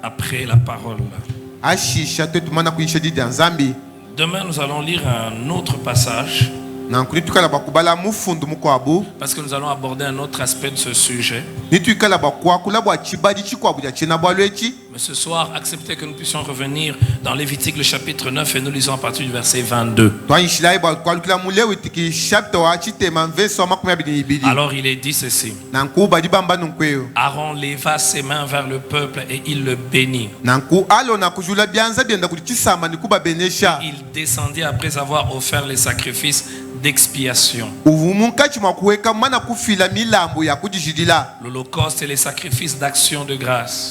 après la parole. ashisha tetumana kuisha didi nzambi. Demain, nous allons lire un autre passage nankuni tukala bakubala mufundu mukwabu parce que nous allons aborder un autre aspect de ce sujet. nitukala bakwakula bwa chibadi chikwabu ya chena bwalwechi. Mais ce soir, acceptez que nous puissions revenir dans Lévitique le chapitre 9 et nous lisons à partir du verset 22. Alors il est dit ceci. Aaron leva ses mains vers le peuple et il le bénit. Il descendit après avoir offert les sacrifices d'expiation, l'holocauste et les sacrifices d'action de grâce.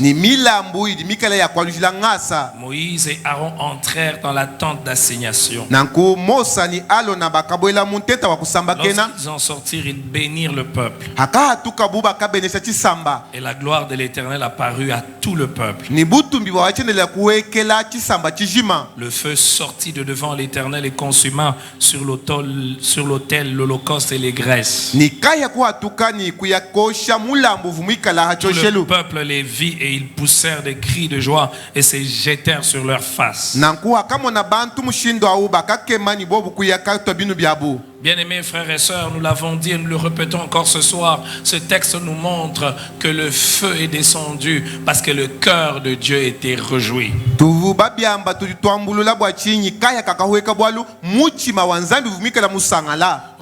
Moïse et Aaron entrèrent dans la tente d'assignation. Lorsqu'ils en sortirent, ils bénirent le peuple. Et la gloire de l'Éternel apparut à tout le peuple. Le feu sortit de devant l'Éternel et consuma sur l'autel l'holocauste et les graisses. Tout le peuple les vit et ils poussèrent des cris de joie et se jetèrent sur leurs faces. Bien-aimés frères et sœurs, nous l'avons dit et nous le répétons encore ce soir, ce texte nous montre que le feu est descendu parce que le cœur de Dieu était réjoui.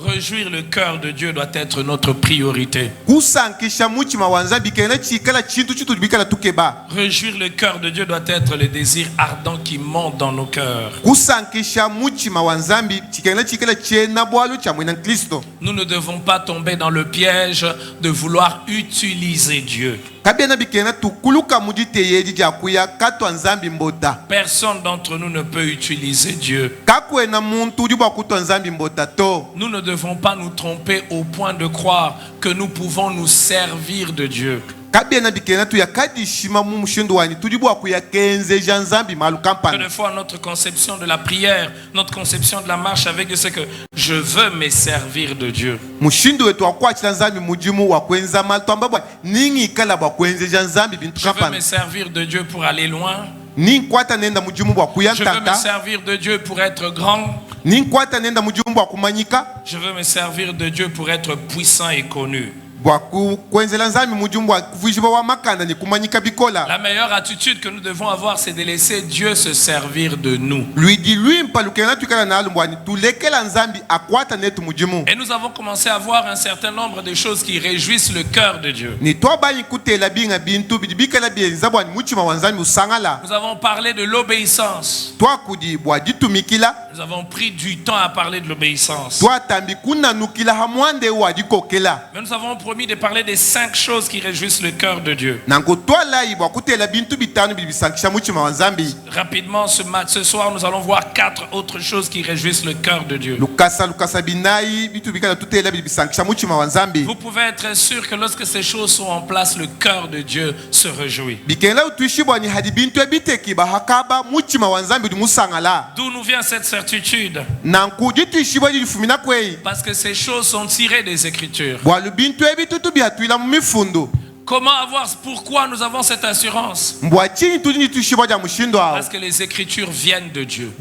Réjouir le cœur de Dieu doit être notre priorité. Réjouir le cœur de Dieu doit être le désir ardent qui monte dans nos cœurs. Nous ne devons pas tomber dans le piège de vouloir utiliser Dieu. Personne d'entre nous ne peut utiliser Dieu. Nous ne devons pas nous tromper au point de croire que nous pouvons nous servir de Dieu. Que des fois notre conception de la prière, notre conception de la marche avec Dieu, c'est que je veux me servir de Dieu. Je veux me servir de Dieu pour aller loin. Je veux me servir de Dieu pour être grand. Je veux me servir de Dieu pour être puissant et connu. La meilleure attitude que nous devons avoir, c'est de laisser Dieu se servir de nous. Et nous avons commencé à voir un certain nombre de choses qui réjouissent le cœur de Dieu. Nous avons parlé de l'obéissance. Nous avons pris du temps à parler de l'obéissance. Mais nous avons promis de parler des 5 choses qui réjouissent le cœur de Dieu. Rapidement, ce soir, nous allons voir 4 autres choses qui réjouissent le cœur de Dieu. Vous pouvez être sûr que lorsque ces choses sont en place, le cœur de Dieu se réjouit. D'où nous vient cette certitude? Parce que ces choses sont tirées des Écritures. Pourquoi nous avons cette assurance? Parce que les Écritures viennent de Dieu.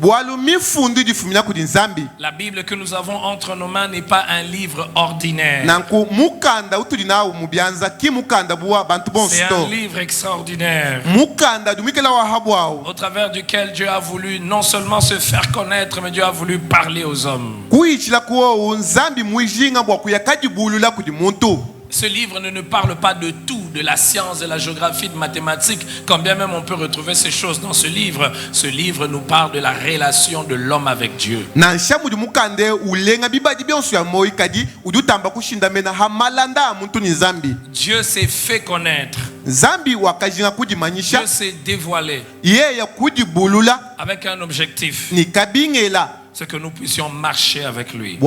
La Bible que nous avons entre nos mains n'est pas un livre ordinaire. C'est un livre extraordinaire au travers duquel Dieu a voulu non seulement se faire connaître, mais Dieu a voulu parler aux hommes. Ce livre ne nous parle pas de tout, de la science, de la géographie, de mathématiques, quand bien même on peut retrouver ces choses dans ce livre. Ce livre nous parle de la relation de l'homme avec Dieu. Dieu s'est fait connaître. Dieu s'est dévoilé avec un objectif. C'est que nous puissions marcher avec lui.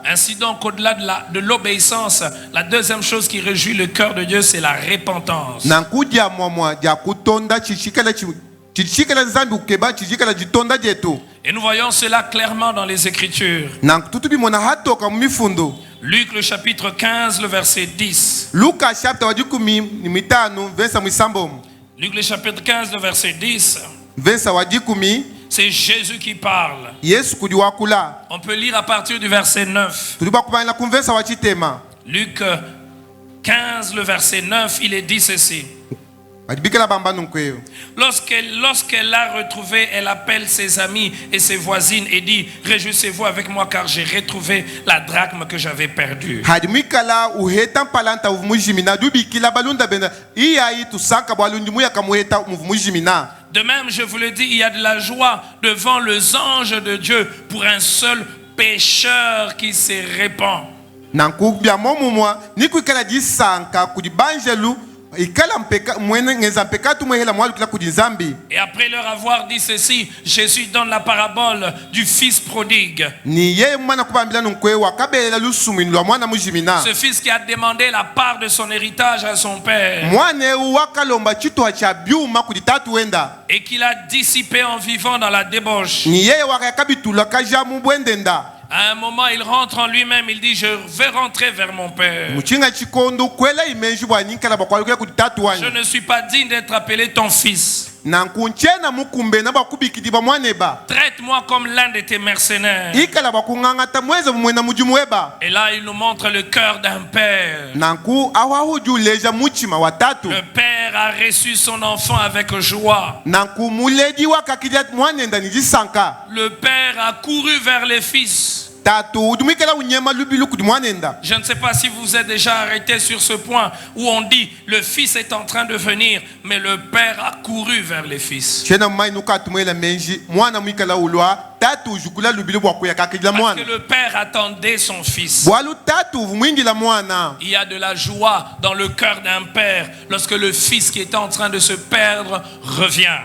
Ainsi donc, au-delà de l'obéissance, la deuxième chose qui réjouit le cœur de Dieu, c'est la repentance. Et nous voyons cela clairement dans les Écritures. Luc le chapitre 15, le verset 10. Luc le chapitre 15, le verset 10. Versa wa 10 C'est Jésus qui parle. Yesu kudi wakula. On peut lire à partir du verset 9. Tuli bakubana ku versa wa chitema. Luc 15, le verset 9, il est dit ceci. Lorsqu'elle l'a retrouvé, elle appelle ses amis et ses voisines et dit: réjouissez-vous avec moi car j'ai retrouvé la drachme que j'avais perdue. De même, je vous le dis, il y a de la joie devant les anges de Dieu pour un seul pécheur qui se répand. Et après leur avoir dit ceci, Jésus donne la parabole du fils prodigue. Ce fils qui a demandé la part de son héritage à son père et qu'il a dissipé en vivant dans la débauche. À un moment, il rentre en lui-même, il dit: je vais rentrer vers mon père. Je ne suis pas digne d'être appelé ton fils. Traite-moi comme l'un de tes mercenaires. Et là, il nous montre le cœur d'un père. Le père a reçu son enfant avec joie. Le père a couru vers les fils. Je ne sais pas si vous êtes déjà arrêté sur ce point où on dit le fils est en train de venir, mais le père a couru vers les fils. Parce que le père attendait son fils. Il y a de la joie dans le cœur d'un père lorsque le fils qui est en train de se perdre revient.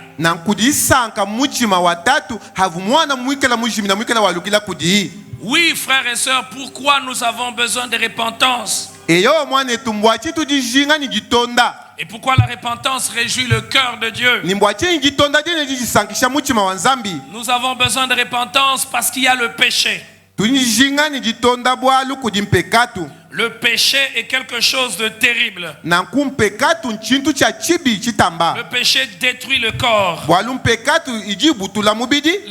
Oui, frères et sœurs, pourquoi nous avons besoin de repentance? Et pourquoi la repentance réjouit le cœur de Dieu? Nous avons besoin de repentance parce qu'il y a le péché. Le péché est quelque chose de terrible. Le péché détruit le corps. Le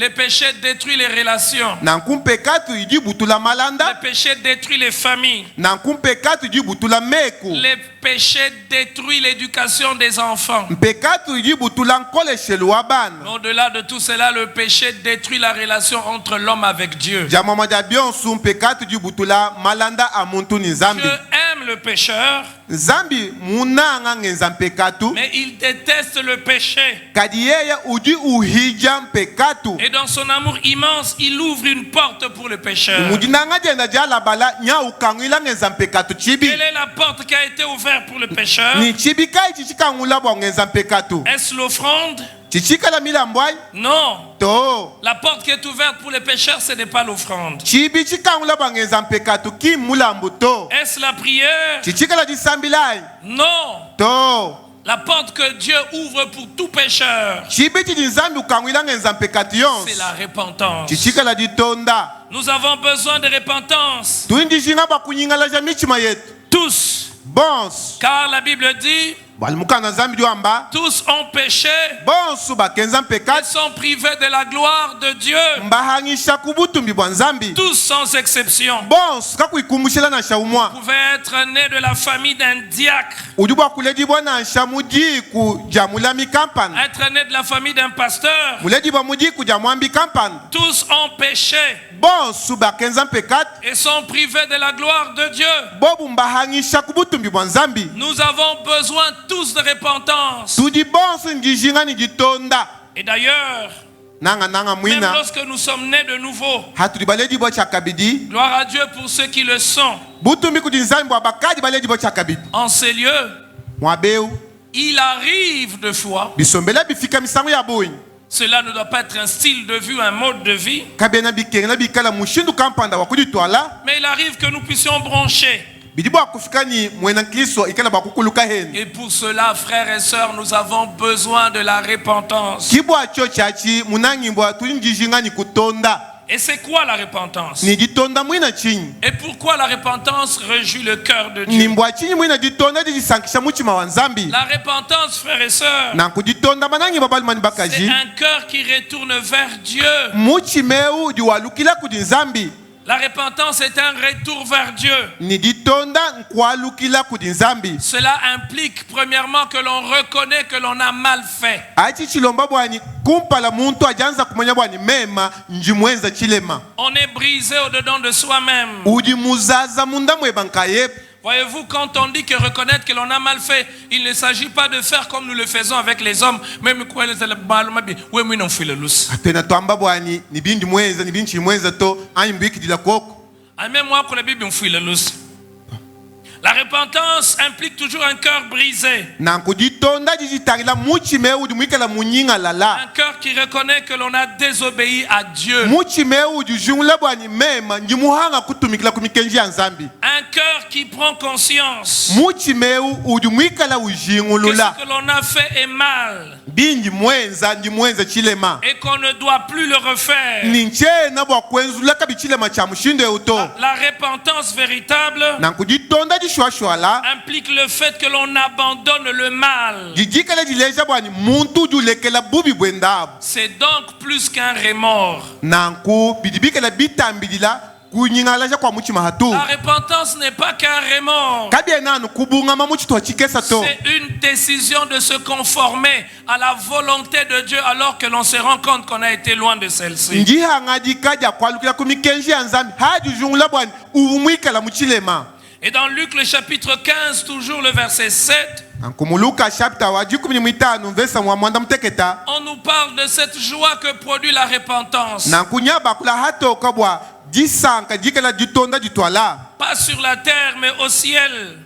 péché détruit les relations. Le péché détruit les familles. Le péché détruit l'éducation des enfants. Mais au-delà de tout cela, le péché détruit la relation entre l'homme avec Dieu. Je aime le pécheur, mais il déteste le péché. Et dans son amour immense, il ouvre une porte pour le pécheur. Quelle est la porte qui a été ouverte pour le pécheur? Est-ce l'offrande? Non. La porte qui est ouverte pour les pécheurs, ce n'est pas l'offrande. Est-ce la prière? Non. La porte que Dieu ouvre pour tout pécheur, c'est la repentance. Nous avons besoin de repentance. Tous. Car la Bible dit: tous ont péché et sont privés de la gloire de Dieu. Tous sans exception. Vous pouvez être né de la famille d'un diacre, être né de la famille d'un pasteur. Tous ont péché et sont privés de la gloire de Dieu. Nous avons besoin tous de repentance. Et d'ailleurs, même lorsque nous sommes nés de nouveau, gloire à Dieu pour ceux qui le sont. En ces lieux, il arrive de fois. Cela ne doit pas être un style de vie, un mode de vie. Mais il arrive que nous puissions broncher. Et pour cela, frères et sœurs, nous avons besoin de la repentance. Et c'est quoi la repentance? Et pourquoi la repentance réjouit le cœur de Dieu? La repentance, frères et sœurs, c'est un cœur qui retourne vers Dieu. La repentance est un retour vers Dieu. Cela implique premièrement que l'on reconnaît que l'on a mal fait. On est brisé au-dedans de soi-même. Voyez-vous, quand on dit que reconnaître que l'on a mal fait, il ne s'agit pas de faire comme nous le faisons avec les hommes. Même quand ils la repentance implique toujours un cœur brisé. Un cœur qui reconnaît que l'on a désobéi à Dieu. Un cœur qui prend conscience que ce que l'on a fait est mal et qu'on ne doit plus le refaire. La repentance véritable implique le fait que l'on abandonne le mal. C'est donc plus qu'un remords. La repentance n'est pas qu'un remords. C'est une décision de se conformer à la volonté de Dieu alors que l'on se rend compte qu'on a été loin de celle-ci. Et dans Luc le chapitre 15, toujours le verset 7, on nous parle de cette joie que produit la repentance. Pas sur la terre mais au ciel.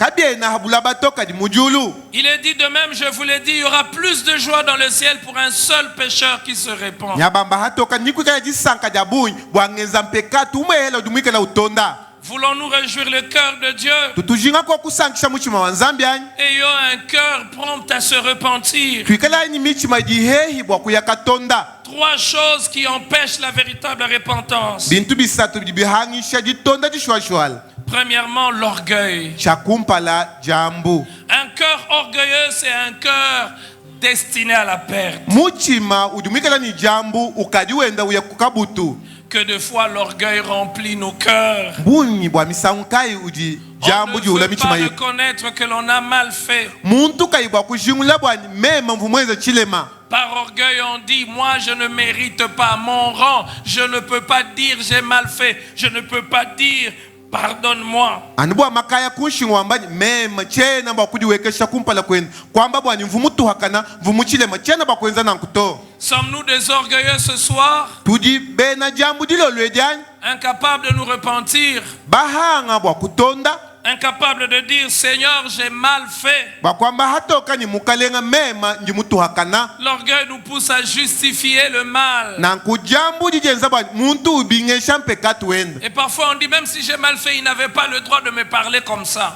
Il est dit de même, je vous l'ai dit, il y aura plus de joie dans le ciel pour un seul pécheur qui se répand. Voulons-nous réjouir le cœur de Dieu? Ayons un cœur prompt à se repentir. Trois choses qui empêchent la véritable repentance. Premièrement, l'orgueil. Un cœur orgueilleux, c'est un cœur destiné à la perte. Que de fois l'orgueil remplit nos cœurs. On ne veut pas reconnaître que l'on a mal fait. Par orgueil on dit, moi je ne mérite pas mon rang. Je ne peux pas dire j'ai mal fait. Je ne peux pas dire pardonne-moi. Sommes-nous des orgueilleux ce soir? Incapables de nous repentir? Incapable de dire Seigneur j'ai mal fait. L'orgueil nous pousse à justifier le mal. Et parfois on dit même si j'ai mal fait, il n'avait pas le droit de me parler comme ça.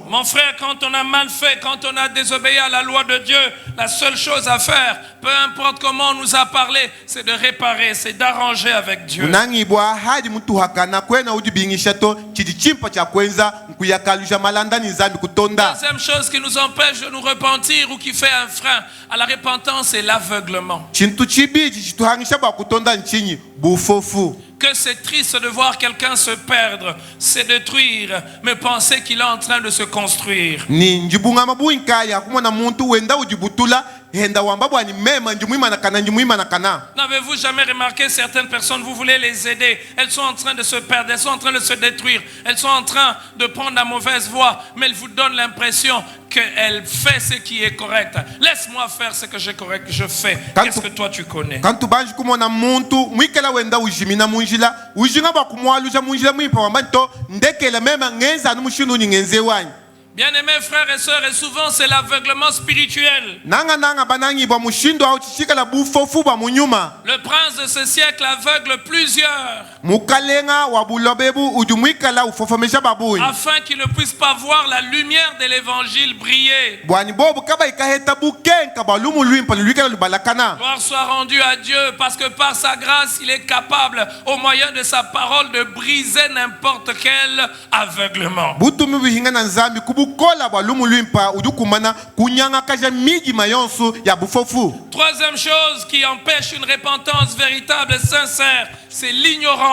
Mon frère, quand on a mal fait, quand on a désobéi à la loi de Dieu, la seule chose à faire, peu importe comment on nous a parlé, c'est de réparer, c'est d'arranger avec Dieu. Deuxième chose qui nous empêche de nous repentir ou qui fait un frein à la repentance, c'est l'aveuglement. Que c'est triste de voir quelqu'un se perdre, se détruire, mais penser qu'il est en train de se construire. N'avez-vous jamais remarqué certaines personnes, vous voulez les aider, elles sont en train de se perdre, elles sont en train de se détruire, elles sont en train de prendre la mauvaise voie, mais elles vous donnent l'impression qu'elle fait ce qui est correct. Laisse-moi faire ce que j'ai correct, je fais. Qu'est-ce que toi tu connais? Bien-aimés frères et sœurs, et souvent c'est l'aveuglement spirituel. Le prince de ce siècle aveugle plusieurs. afin qu'ils ne puissent pas voir la lumière de l'évangile briller. Gloire soit rendue à Dieu, parce que par sa grâce il est capable au moyen de sa parole de briser n'importe quel aveuglement. Troisième chose qui empêche une repentance véritable et sincère, c'est l'ignorance.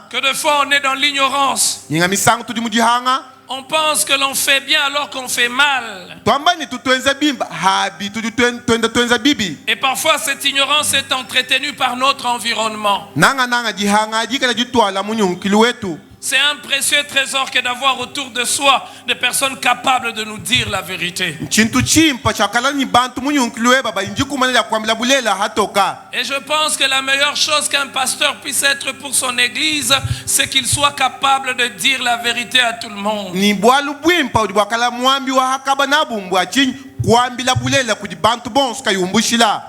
Que de fois on est dans l'ignorance. On pense que l'on fait bien alors qu'on fait mal. Et parfois cette ignorance est entretenue par notre environnement. C'est un précieux trésor que d'avoir autour de soi des personnes capables de nous dire la vérité. Et je pense que la meilleure chose qu'un pasteur puisse être pour son église, c'est qu'il soit capable de dire la vérité à tout le monde.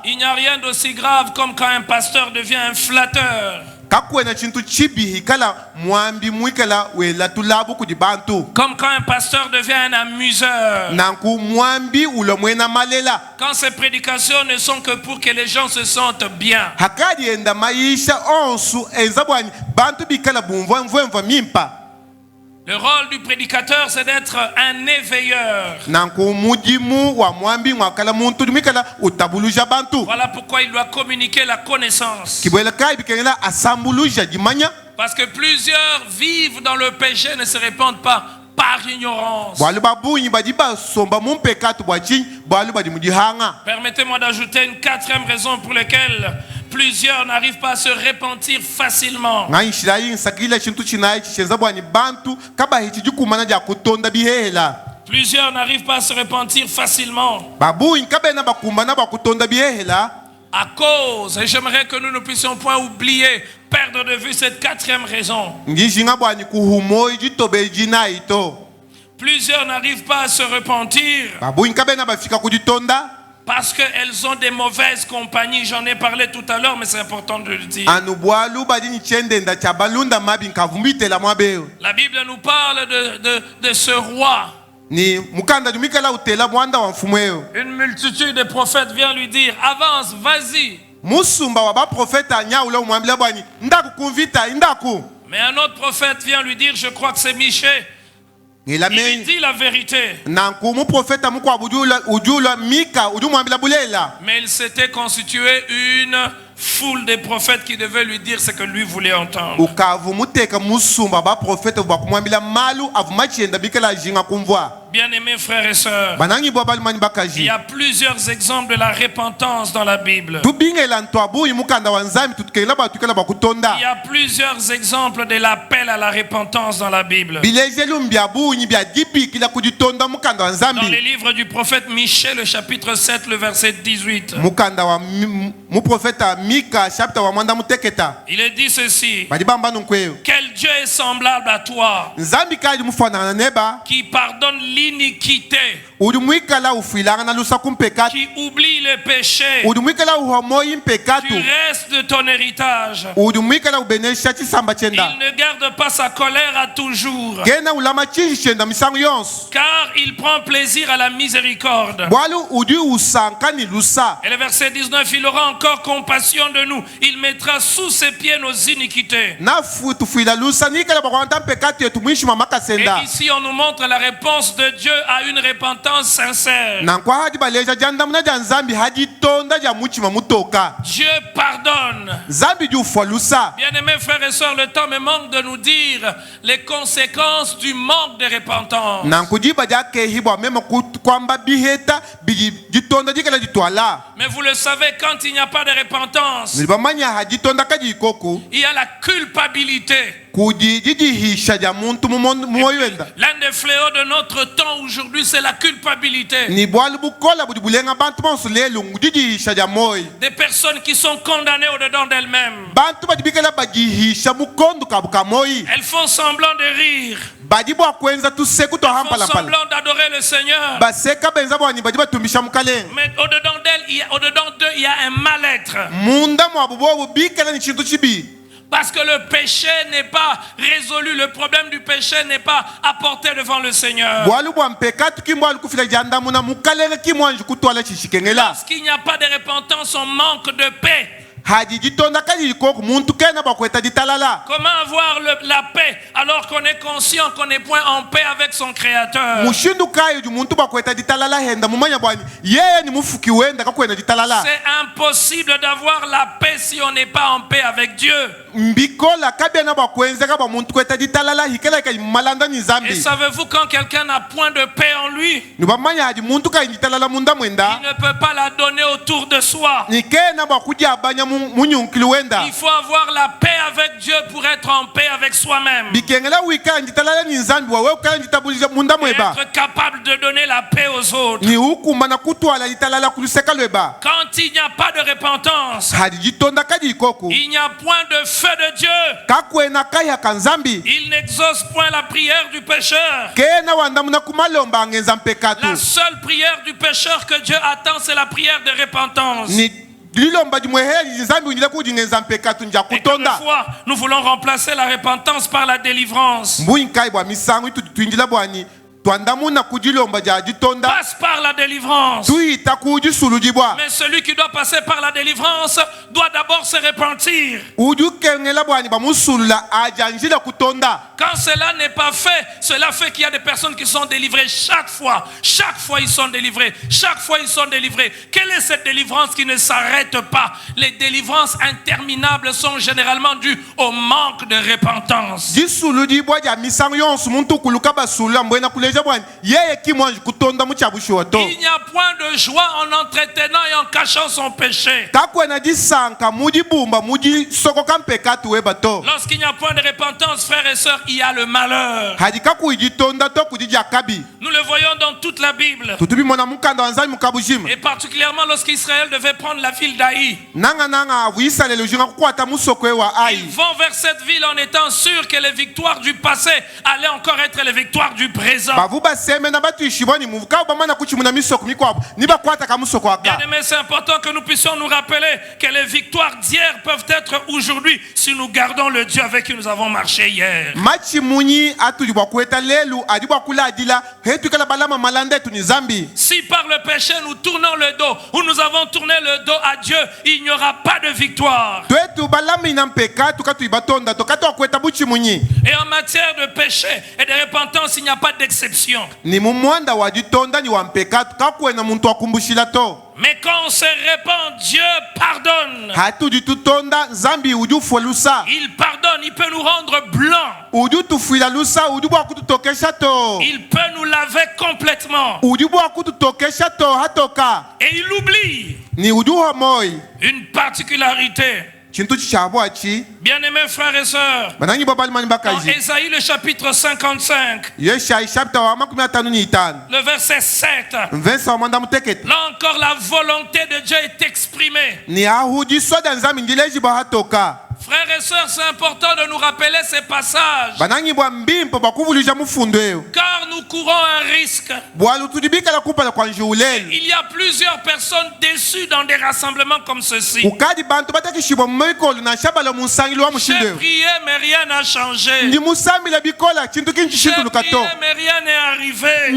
Il n'y a rien d'aussi grave comme quand un pasteur devient un flatteur. Comme quand un pasteur devient un amuseur. Quand ses prédications ne sont que pour que les gens se sentent bien. Le rôle du prédicateur, c'est d'être un éveilleur. Voilà pourquoi il doit communiquer la connaissance. Parce que plusieurs vivent dans le péché et ne se répandent pas par ignorance. Permettez-moi d'ajouter une quatrième raison pour laquelle plusieurs n'arrivent pas à se repentir facilement. Plusieurs n'arrivent pas à se repentir facilement à cause, et j'aimerais que nous ne puissions point oublier, perdre de vue cette quatrième raison. Plusieurs n'arrivent pas à se repentir parce qu'elles ont des mauvaises compagnies. J'en ai parlé tout à l'heure, mais c'est important de le dire. La Bible nous parle de ce roi. Une multitude de prophètes vient lui dire, avance, vas-y. Mais un autre prophète vient lui dire, je crois que c'est Michée. Il lui dit la vérité. Mais il s'était constitué une foule de prophètes qui devaient lui dire ce que lui voulait entendre. Bien-aimés frères et sœurs, il y a plusieurs exemples de la repentance dans la Bible. Il y a plusieurs exemples de l'appel à la repentance dans la Bible. Dans les livres du prophète Michée, le chapitre 7, le verset 18. Il est dit ceci: quel Dieu est semblable à toi, qui pardonne l'iniquité, qui oublie le péché, du reste de ton héritage. Il ne garde pas sa colère à toujours, car il prend plaisir à la miséricorde. Et le verset 19, il aura encore compassion de nous. Il mettra sous ses pieds nos iniquités. Et ici on nous montre la réponse de Dieu à une repentance sincère. Dieu pardonne. Bien-aimés frères et sœurs, le temps me manque de nous dire les conséquences du manque de repentance. Mais vous le savez, quand il n'y a pas de repentance, il y a la culpabilité. L'un des fléaux de notre temps aujourd'hui, c'est la culpabilité. Des personnes qui sont condamnées au-dedans d'elles-mêmes. Elles font semblant de rire. font semblant d'adorer le Seigneur. Mais au-dedans d'eux, il y a un mal-être. Parce que le péché n'est pas résolu, le problème du péché n'est pas apporté devant le Seigneur. Lorsqu'il n'y a pas de repentance, on manque de paix. Comment avoir la paix alors qu'on est conscient qu'on n'est point en paix avec son Créateur? C'est impossible d'avoir la paix si on n'est pas en paix avec Dieu. Et savez-vous, quand quelqu'un n'a point de paix en lui, il ne peut pas la donner autour de soi. Il faut avoir la paix avec Dieu pour être en paix avec soi-même. Et être capable de donner la paix aux autres. Quand il n'y a pas de repentance, il n'y a point de feu de Dieu. Il n'exauce point la prière du pécheur. La seule prière du pécheur que Dieu attend, c'est la prière de repentance. Et quelquefois, nous voulons remplacer la repentance par la délivrance. Passe par la délivrance. Mais celui qui doit passer par la délivrance doit d'abord se repentir. Quand cela n'est pas fait, cela fait qu'il y a des personnes qui sont délivrées chaque fois. Chaque fois ils sont délivrés. Chaque fois ils sont délivrés. Quelle est cette délivrance qui ne s'arrête pas? Les délivrances interminables sont généralement dues au manque de repentance. Il n'y a point de joie en entretenant et en cachant son péché. Lorsqu'il n'y a point de repentance, frères et sœurs, il y a le malheur. Nous le voyons dans toute la Bible. Et particulièrement lorsqu'Israël devait prendre la ville d'Aï. Ils vont vers cette ville en étant sûrs que les victoires du passé allaient encore être les victoires du présent. Bien-aimés, c'est important que nous puissions nous rappeler que les victoires d'hier peuvent être aujourd'hui si nous gardons le Dieu avec qui nous avons marché hier. Si par le péché nous tournons le dos ou nous avons tourné le dos à Dieu, il n'y aura pas de victoire. Et en matière de péché et de repentance, il n'y a pas d'exception. Mais quand on se répand, Dieu pardonne. Il pardonne, il peut nous rendre blancs. Il peut nous laver complètement. Et il oublie une particularité. Bien-aimés frères et sœurs, dans Ésaïe le chapitre 55, le verset 7, là encore la volonté de Dieu est exprimée. Frères et sœurs, c'est important de nous rappeler ces passages. Car nous courons un risque. Il y a plusieurs personnes déçues dans des rassemblements comme ceci. J'ai prié, mais rien n'a changé. J'ai prié, mais rien n'est arrivé.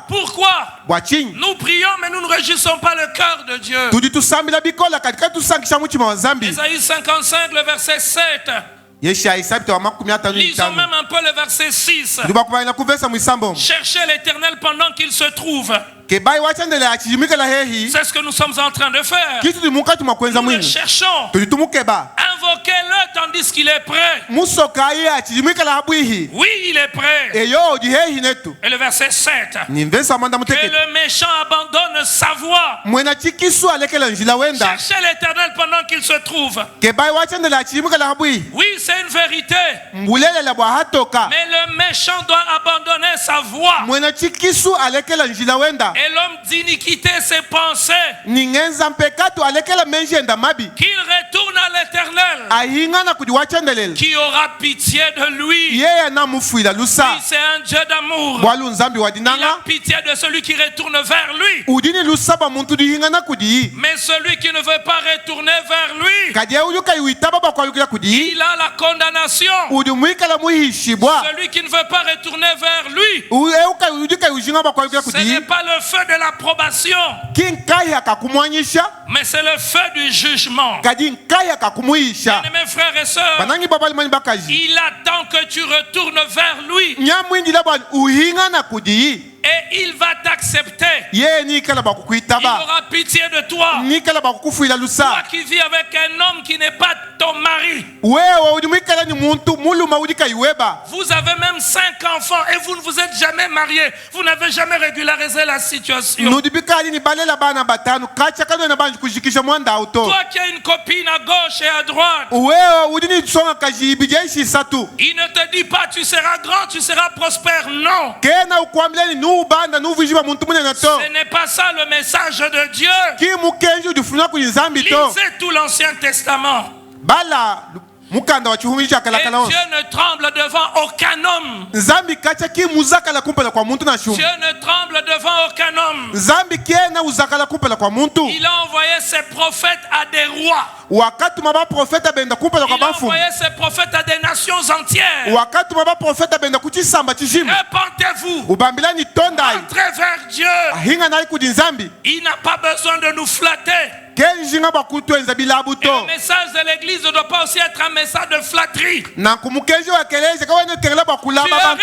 Pourquoi? Nous prions, mais nous ne réjouissons pas le cœur de Dieu. Ésaïe 55, le verset 7. Lisons même un peu le verset 6. Cherchez l'Éternel pendant qu'il se trouve. C'est ce que nous sommes en train de faire. Nous le cherchons. Invoquez-le tandis qu'il est prêt. Oui, il est prêt. Et le verset 7. Que le méchant abandonne sa voie. Cherchez l'Éternel pendant qu'il se trouve. Oui, c'est une vérité. Mais le le méchant doit abandonner sa voie. Et l'homme d'iniquité ses pensées. Qu'il retourne à l'Éternel, qui aura pitié de lui. Lui, c'est un Dieu d'amour. Il a pitié de celui qui retourne vers lui. Mais celui qui ne veut pas retourner vers lui, il a la condamnation. Celui qui ne veut pas retourner vers lui, ce n'est pas le feu de l'approbation, mais c'est le feu du jugement. Bien-aimés frères et sœurs, il attend que tu retournes vers lui. Et il va t'accepter. Il aura pitié de toi. Toi qui vis avec un homme qui n'est pas ton mari. Vous avez même 5 enfants et vous ne vous êtes jamais mariés. Vous n'avez jamais régularisé la situation. Toi qui as une copine à gauche et à droite. Il ne te dit pas tu seras grand, tu seras prospère. Non. Ce n'est pas ça le message de Dieu. Lisez tout l'Ancien Testament. Et Dieu ne tremble devant aucun homme. Dieu ne tremble devant aucun homme. Il a envoyé ses prophètes à des rois. Il a envoyé ses prophètes à des nations entières. Répentez-vous. Entrez vers Dieu. Il n'a pas besoin de nous flatter. Et le message de l'église ne doit pas aussi être un message de flatterie. Tu es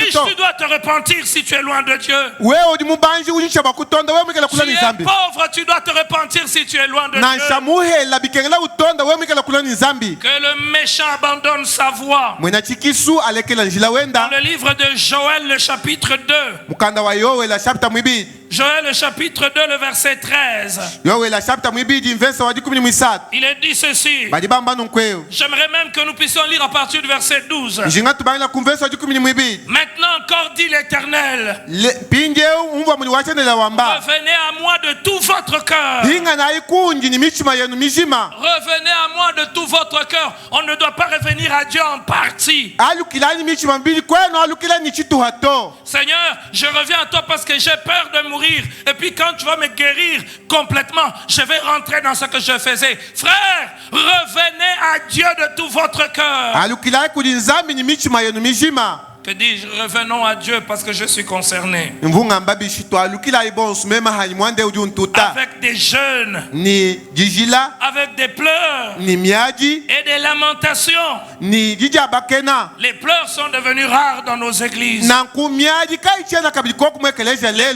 riche, tu dois te repentir si tu es loin de Dieu. Tu es pauvre, tu dois te repentir si tu es loin de Dieu. Que le méchant abandonne sa voie. Dans le livre de Joël, le chapitre 2. Joël, le chapitre 2, le verset 13. Il est dit ceci. J'aimerais même que nous puissions lire à partir du verset 12. Maintenant encore dit l'Éternel. Revenez à moi de tout votre cœur. Revenez à moi de tout votre cœur. On ne doit pas revenir à Dieu en partie. Seigneur, je reviens à toi parce que j'ai peur de mourir. Et puis quand tu vas me guérir complètement, je vais rentrer dans ce que je faisais. Frère, revenez à Dieu de tout votre cœur. Que dis-je? Revenons à Dieu parce que je suis concerné. Avec des jeûnes, avec des pleurs et des lamentations. Les pleurs sont devenus rares dans nos églises. Les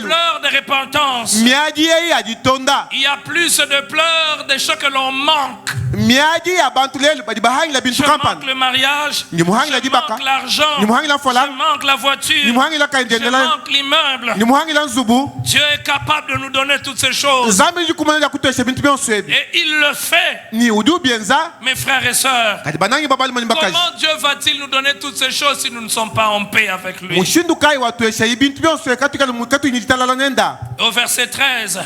pleurs de repentance. Il y a plus de pleurs de ce que l'on manque. Je manque le mariage, je manque l'argent, je manque la voiture, je manque l'immeuble. Dieu est capable de nous donner toutes ces choses. Et il le fait. Mes frères et sœurs, comment Dieu va-t-il nous donner toutes ces choses si nous ne sommes pas en paix avec lui? Au verset 13,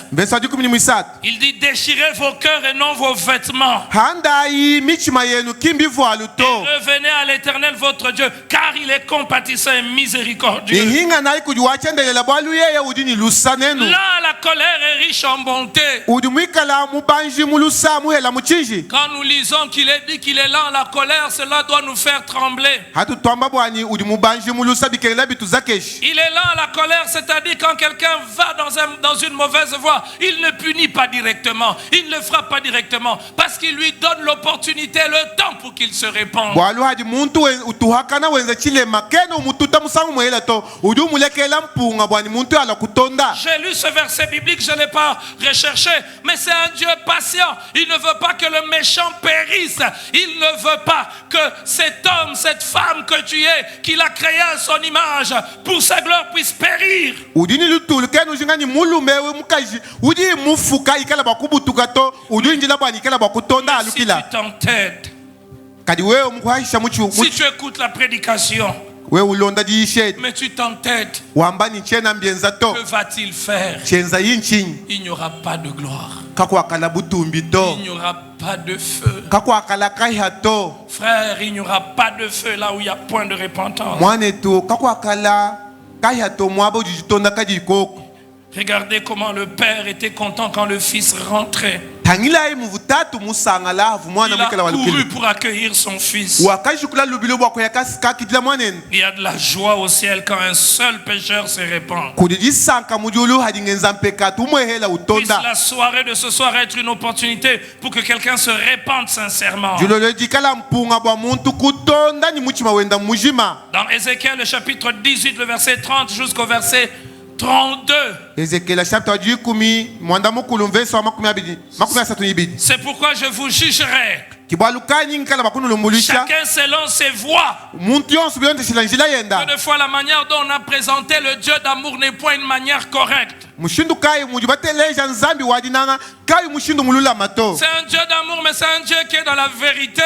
il dit déchirez vos cœurs et non vos vêtements. Et revenez à l'Éternel votre Dieu, car il est compatissant et miséricordieux. Là, la colère est riche en bonté. Quand nous lisons qu'il est dit qu'il est lent à la colère, cela doit nous faire trembler. Il est lent à la colère, c'est-à-dire quand quelqu'un va dans une mauvaise voie, il ne punit pas directement, il ne frappe pas directement, parce qu'il lui donne l'opportunité, le temps pour qu'il se répande. J'ai lu ce verset biblique, je ne l'ai pas recherché, mais c'est un Dieu patient. Il ne veut pas que le méchant périsse. Il ne veut pas que cet homme, cette femme que tu es, qu'il a créé à son image, pour sa gloire puisse périr. Si tu t'entêtes, si tu écoutes la prédication, Mais tu t'entêtes. Que va-t-il faire? Il n'y aura pas de gloire. Il n'y aura pas de feu. Frère, il n'y aura pas de feu là où il y a point de repentance. Regardez comment le père était content quand le fils rentrait. Il a couru pour accueillir son fils. Il y a de la joie au ciel quand un seul pécheur se répand. Puisse la soirée de ce soir être une opportunité pour que quelqu'un se répande sincèrement. Dans Ézéchiel, le chapitre 18, le verset 30 jusqu'au verset 32. C'est pourquoi je vous jugerai. Chacun selon ses voies. Que de fois la manière dont on a présenté le Dieu d'amour n'est pas une manière correcte. C'est un Dieu d'amour, mais c'est un Dieu qui est dans la vérité.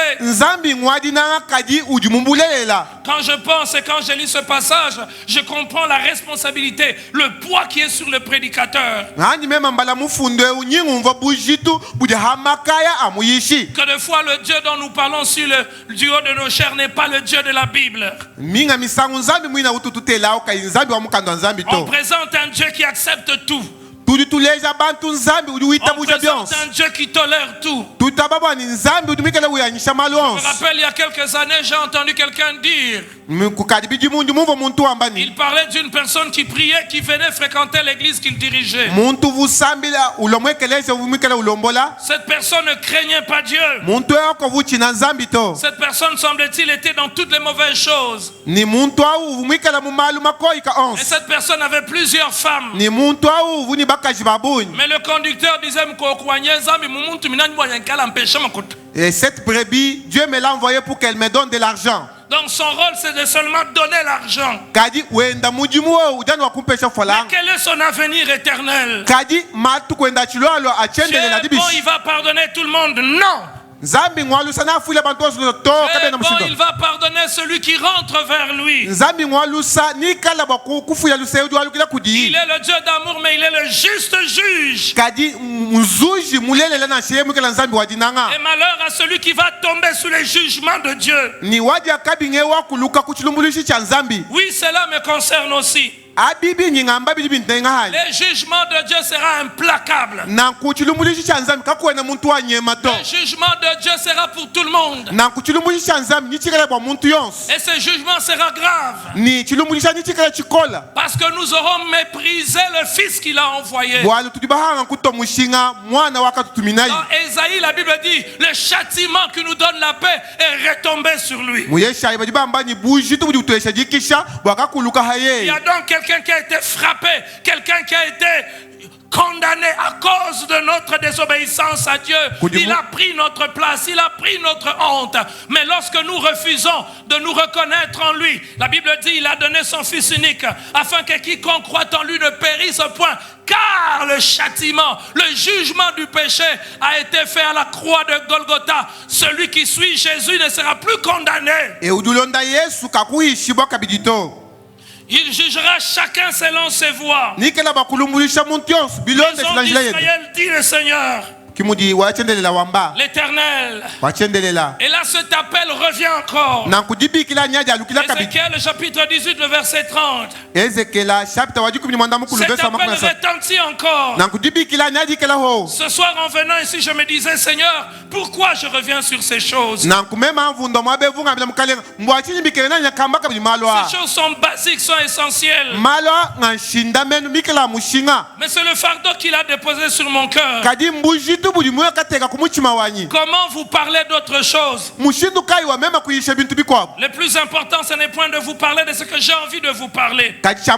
Quand je pense et quand je lis ce passage, je comprends la responsabilité, le poids qui est sur le prédicateur. Que de fois le Dieu dont nous parlons sur du haut de nos chairs n'est pas le Dieu de la Bible. On présente un Dieu qui accepte tout. On présente un Dieu qui tolère tout. Je me rappelle il y a quelques années, j'ai entendu quelqu'un dire. Il parlait d'une personne qui priait, qui venait fréquenter l'église qu'il dirigeait. Cette personne ne craignait pas Dieu. Cette personne, semble-t-il, était dans toutes les mauvaises choses. Et cette personne avait plusieurs femmes. Mais le conducteur disait, et cette brebis, Dieu me l'a envoyée pour qu'elle me donne de l'argent. Donc son rôle c'est de seulement donner l'argent. Mais quel est son avenir éternel? C'est bon, il va pardonner tout le monde. Non. C'est bon, il va pardonner celui qui rentre vers lui. Il est le Dieu d'amour, mais il est le juste juge. Et malheur à celui qui va tomber sous les jugements de Dieu. Oui, cela me concerne aussi. Les jugements de Dieu sera implacable. Le jugement de Dieu sera pour tout le monde. Et ce jugement sera grave. Parce que nous aurons méprisé le Fils qu'il a envoyé. Dans Ésaïe, la Bible dit, le châtiment qui nous donne la paix est retombé sur lui. Il y a donc quelqu'un qui a été frappé, quelqu'un qui a été condamné à cause de notre désobéissance à Dieu. Il a pris notre place, il a pris notre honte. Mais lorsque nous refusons de nous reconnaître en lui, la Bible dit, il a donné son Fils unique afin que quiconque croit en lui ne périsse point. Car le châtiment, le jugement du péché a été fait à la croix de Golgotha. Celui qui suit Jésus ne sera plus condamné. Il jugera chacun selon ses voies. Maison d'Israël, dit le Seigneur. L'Éternel. Et là cet appel revient encore. Ézéchiel chapitre 18 le verset 30. Cet appel retentit encore. Ce soir en venant ici je me disais, Seigneur, pourquoi je reviens sur ces choses? Ces choses sont basiques, sont essentielles. Mais c'est le fardeau qu'il a déposé sur mon cœur. Comment vous parlez d'autre chose? Le plus important, ce n'est point de vous parler de ce que j'ai envie de vous parler, mais c'est de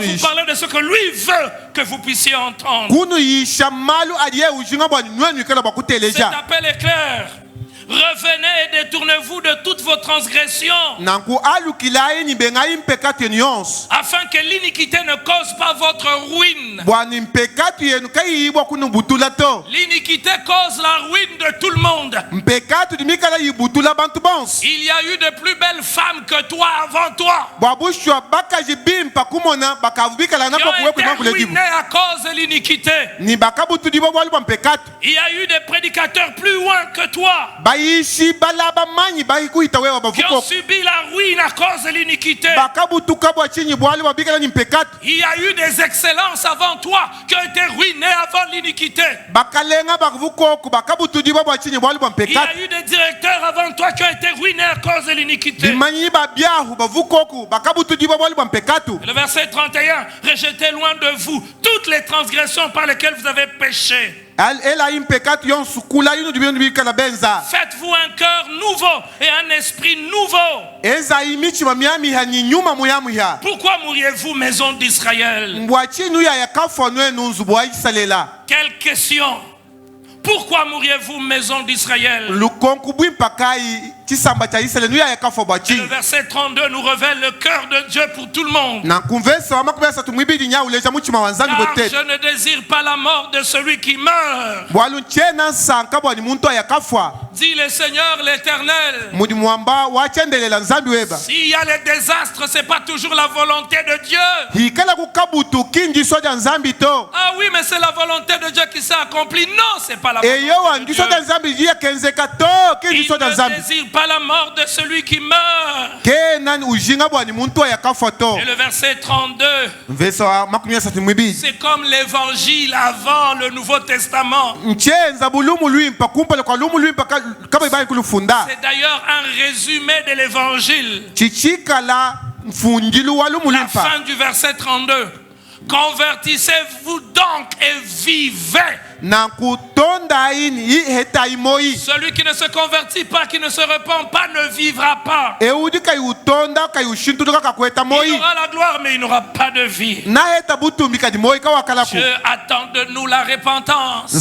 vous parler de ce que lui veut que vous puissiez entendre. Cet appel est clair. Revenez et détournez-vous de toutes vos transgressions. Afin que l'iniquité ne cause pas votre ruine. L'iniquité cause la ruine de tout le monde. Il y a eu de plus belles femmes que toi avant toi. Qui ont été ruinées à cause de l'iniquité. Il y a eu des prédicateurs plus loin que toi. Qui ont subi la ruine à cause de l'iniquité. Il y a eu des excellences avant toi qui ont été ruinées avant l'iniquité. Il y a eu des directeurs avant toi qui ont été ruinés à cause de l'iniquité. Le verset 31, rejetez loin de vous toutes les transgressions par lesquelles vous avez péché. Faites-vous un cœur nouveau et un esprit nouveau. Pourquoi mourriez-vous, maison d'Israël? Quelle question? Pourquoi mourriez-vous, maison d'Israël? Le verset 32 nous révèle le cœur de Dieu pour tout le monde. Car je ne désire pas la mort de celui qui meurt, dit le Seigneur l'Éternel. S'il y a les désastres, ce n'est pas toujours la volonté de Dieu. Ah oui, mais c'est la volonté de Dieu qui s'est accomplie. Non, ce n'est pas la volonté de Dieu. Il ne désire pas la mort de celui qui meurt. Et le verset 32, c'est comme l'évangile avant le Nouveau Testament. C'est d'ailleurs un résumé de l'évangile. La fin du verset 32. Convertissez-vous donc et vivez. Celui qui ne se convertit pas, qui ne se repent pas, ne vivra pas. Il aura la gloire, mais il n'aura pas de vie. Dieu attend de nous la repentance.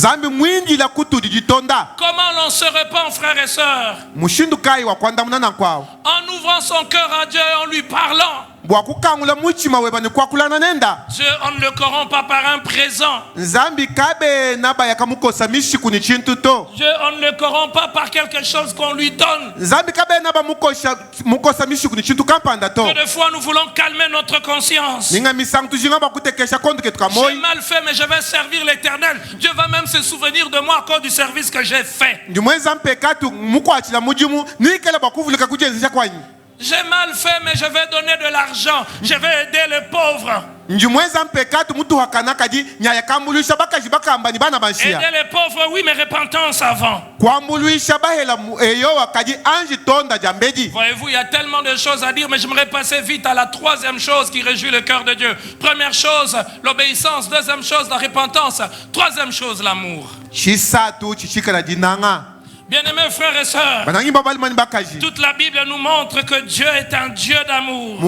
Comment l'on se repent, frères et sœurs? En ouvrant son cœur à Dieu et en lui parlant. Dieu, on ne le corrompt pas par un présent. Dieu, on ne le corrompt pas par quelque chose qu'on lui donne. Que de fois nous voulons calmer notre conscience. J'ai mal fait, mais je vais servir l'Éternel. Dieu va même se souvenir de moi à cause du service que j'ai fait. J'ai mal fait, mais je vais donner de l'argent. Je vais aider les pauvres. Aider les pauvres, oui, mais repentance avant. Voyez-vous, il y a tellement de choses à dire, mais j'aimerais passer vite à la troisième chose qui réjouit le cœur de Dieu. Première chose, l'obéissance. Deuxième chose, la repentance. Troisième chose, l'amour. Bien-aimés frères et sœurs, toute la Bible nous montre que Dieu est un Dieu d'amour.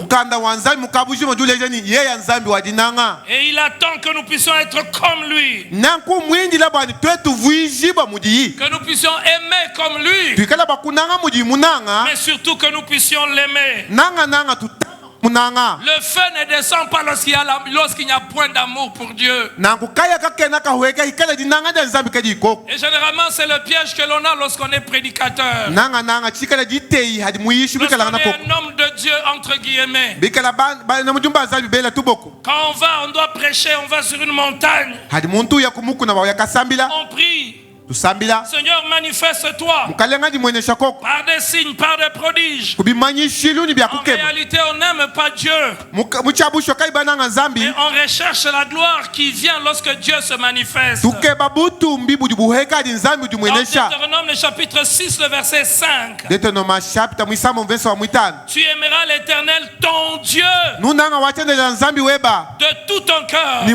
Et il attend que nous puissions être comme lui. Que nous puissions aimer comme lui. Mais surtout que nous puissions l'aimer. Le feu ne descend pas lorsqu'il n'y a point d'amour pour Dieu. Et généralement, c'est le piège que l'on a lorsqu'on est prédicateur. Lorsqu'on est un homme de Dieu, entre guillemets. Quand on doit prêcher, on va sur une montagne. On prie. Seigneur, manifeste-toi par des signes, par des prodiges. En réalité, on n'aime pas Dieu. Mais on recherche la gloire qui vient lorsque Dieu se manifeste. Dans Deutéronome, le chapitre 6, le verset 5. Tu aimeras l'Éternel, ton Dieu, de tout ton cœur, de